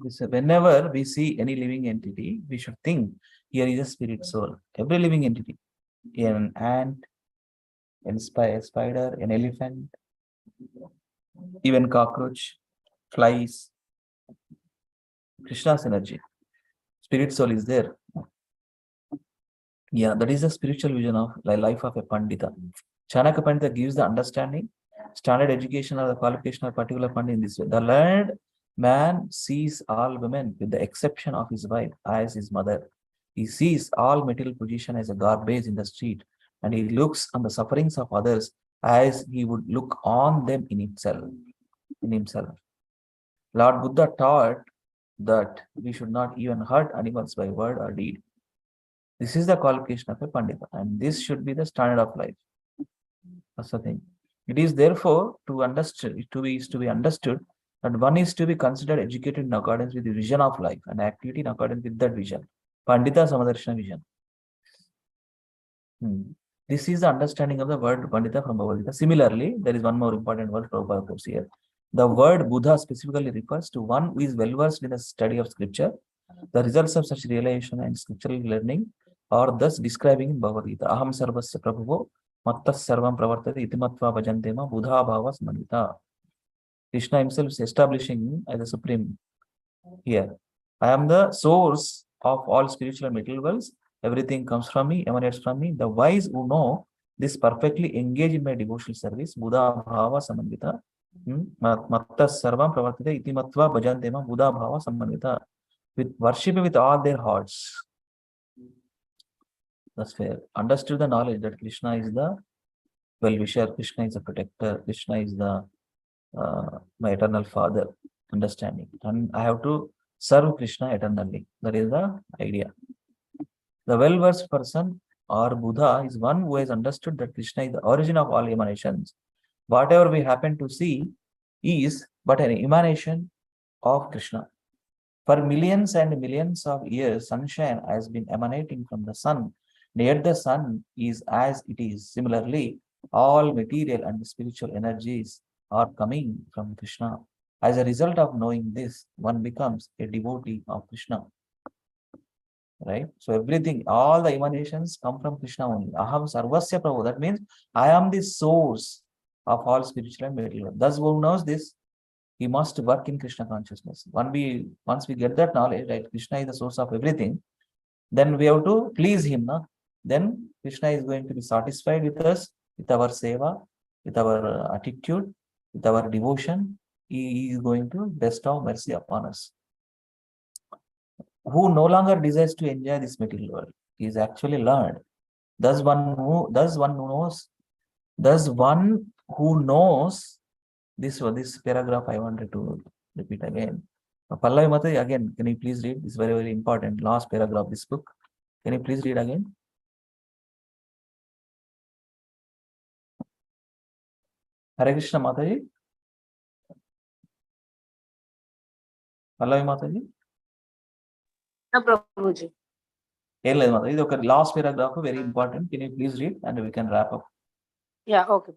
So whenever we see any living entity, we should think here is a spirit soul. Every living entity, an ant, a spider, an elephant, even cockroach, flies, Krishna's energy. Spirit soul is there. Yeah, that is the spiritual vision of the life of a Pandita. Chanakya Pandita gives the understanding, standard education or the qualification of a particular Pandita in this way. The learned man sees all women with the exception of his wife as his mother. He sees all material position as a garbage in the street, and he looks on the sufferings of others as he would look on them in himself. Lord Buddha taught that we should not even hurt animals by word or deed. This is the qualification of a Pandita, and this should be the standard of life. That's the thing. It is therefore to be understood that one is to be considered educated in accordance with the vision of life and activity in accordance with that vision. Pandita Samadarshana vision. This is the understanding of the word Pandita from Bhagavad Gita. Similarly, there is one more important word Prabhupada quotes here. The word Buddha specifically refers to one who is well versed in the study of scripture. The results of such realization and scriptural learning are thus describing in Bhagavad Gita. Aham sarvasya prabhuvo mattas sarvam pravartate itimatva bhajantema Buddha bhava samanita. Krishna himself is establishing as the supreme here. I am the source of all spiritual and material worlds. Everything comes from me, emanates from me. The wise who know this perfectly engage in my devotional service. Buddha bhava samandita. Matta sarvam pravartate iti matva bhajantema Buddha bhava samandita. With worship with all their hearts. That's fair. Understood the knowledge that Krishna is the well-wisher, Krishna is the protector, Krishna is the my eternal father. Understanding. And I have to serve Krishna eternally. That is the idea. The well-versed person or Buddha is one who has understood that Krishna is the origin of all emanations. Whatever we happen to see is but an emanation of Krishna. For millions and millions of years, sunshine has been emanating from the sun, yet the sun is as it is. Similarly, all material and spiritual energies are coming from Krishna. As a result of knowing this, one becomes a devotee of Krishna. Right? So everything, all the emanations come from Krishna only. Aham sarvasya prabhu. That means I am the source of all spiritual and material. Thus, who knows this, he must work in Krishna consciousness. Once we get that knowledge, right? Krishna is the source of everything. Then we have to please him. Na? Then Krishna is going to be satisfied with us, with our seva, with our attitude, with our devotion. He is going to bestow mercy upon us. Who no longer desires to enjoy this material world. He is actually learned. Thus one who knows this paragraph I wanted to repeat again. Pallavi Mataji, again, can you please read? This is very, very important. Last paragraph of this book. Can you please read again? Hare Krishna Mataji. Pallavi Mataji. Prabhuji. Mataji. Okay, last paragraph, very important. Can you please read and we can wrap up? Yeah, okay.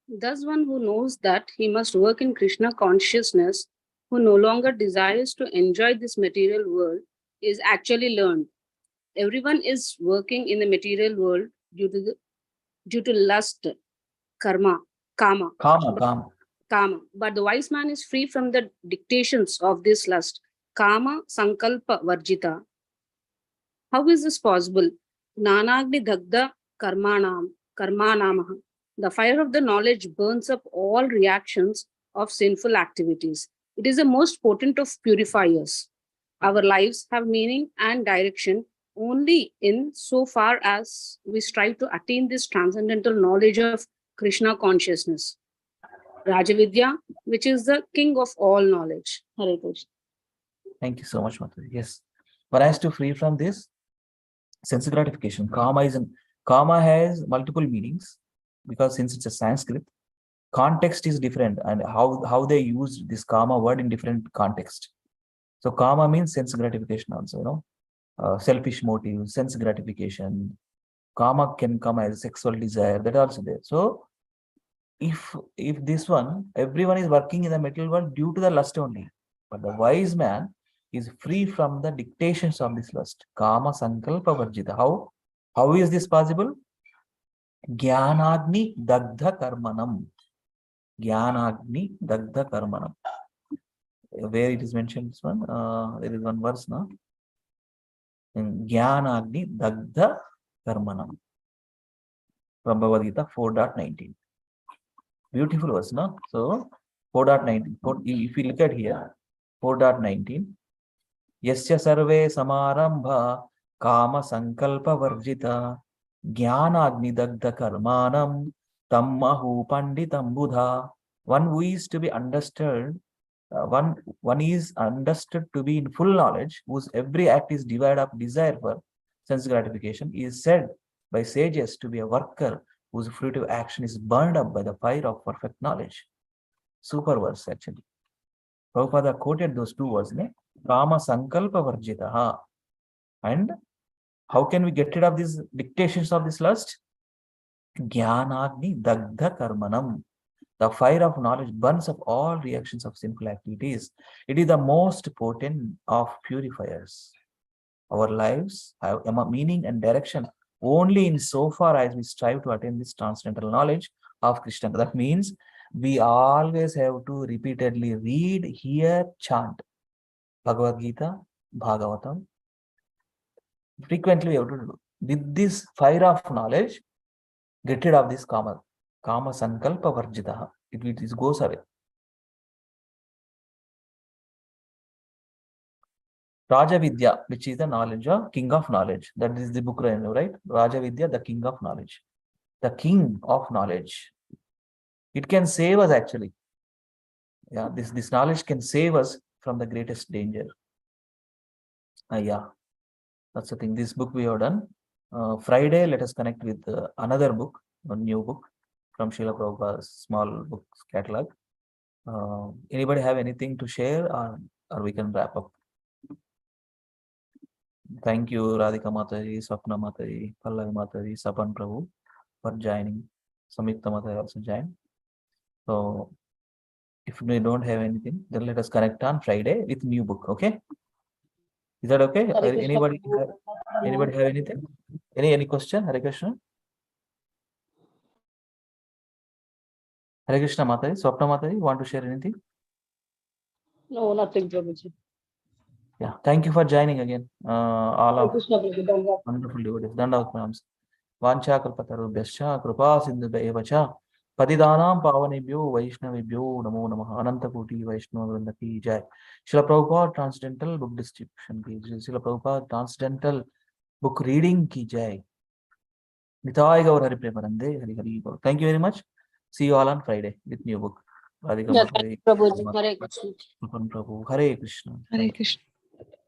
Thus, one who knows that he must work in Krishna consciousness, who no longer desires to enjoy this material world, is actually learned. Everyone is working in the material world due to lust, kama. But the wise man is free from the dictations of this lust. Kama sankalpa varjita. How is this possible? Nanagni dagda karmanamaha. The fire of the knowledge burns up all reactions of sinful activities. It is the most potent of purifiers. Our lives have meaning and direction only in so far as we strive to attain this transcendental knowledge of Krishna consciousness. Rajavidya, which is the king of all knowledge. Hare Krishna. Thank you so much, Mataji. Yes. One has to free from this sense gratification. Kama has multiple meanings because since it's a Sanskrit, context is different and how they use this kama word in different context. So kama means sense gratification also, selfish motives, sense gratification. Kama can come as sexual desire, that also there. So if this one, everyone is working in the material world due to the lust only, but the wise man is free from the dictations of this lust. Kama sankalpa varjita. How is this possible? Jnanagni dagdha karmanam. Jnanagni dagdha karmanam. Where it is mentioned, this one, there is one verse now. Jnanagni dagdha karmanam. From Bhagavad Gita 4.19. Beautiful verse, no? So 4.19. If you look at here, 4.19. Yasya sarve samarambha kama sankalpa varjita jnanagni dagdha karmanam tammahu panditam buddha. One who is to be understood, one is understood to be in full knowledge, whose every act is devoid of desire for sense gratification, is said by sages to be a worker whose fruitive action is burned up by the fire of perfect knowledge. Super verse, actually. Prabhupada quoted those two words, Kama sankalpa varjitaha and How can we get rid of these dictations of this lust? Jnanagni dagdha karmanam. The fire of knowledge burns up all reactions of sinful activities. It is the most potent of purifiers. Our lives have a meaning and direction only in so far as we strive to attain this transcendental knowledge of Krishna. That means we always have to repeatedly read, hear, chant Bhagavad Gita, Bhagavatam. Frequently we have to do. With this fire of knowledge, get rid of this kama sankalpa varjitaha. It goes away. Raja Vidya, which is the knowledge of king of knowledge. That is the book, right? Raja Vidya, the king of knowledge. The king of knowledge. It can save us actually. Yeah, this knowledge can save us from the greatest danger. Yeah, that's the thing. This book we have done. Friday, let us connect with another book, a new book from Srila Prabhupada's small books catalog. Anybody have anything to share, or we can wrap up? Thank you, Radhika Mataji, Swapna Mataji, Pallavi Mataji, Sapan Prabhu for joining. Samyukta Mataji also joined. So, if we don't have anything, then let us connect on Friday with new book. Okay? Is that okay? Hare Krishna Anybody Prabhu. have anything? Any question? Hare Krishna. Hare Krishna Mataji, Swapna Mataji, want to share anything? No, nothing, Prabhuji. Yeah, thank you for joining again. All Hare of Krishna Prabhu. Dhanwad. wonderful devotees. Dandavat pranams. Vancha kalpatarubhyascha kripa sindhubhayeva cha patidanam pavanebhyo vaishnavebhyo namo namah. Ananta koti Vaishnava vrinda ki jai. Srila Prabhupada Transcendental Book Distribution ki jai. Srila Prabhupada Transcendental Book Reading ki jai. Nitai Gaur Hari Premanande Hari Hari Gaur. Thank you very much. See you all on Friday with new book. Radhika Yeah, Mataji, Prabhuji. Hare Krishna. Prabhu, Hare Krishna. Hare Krishna.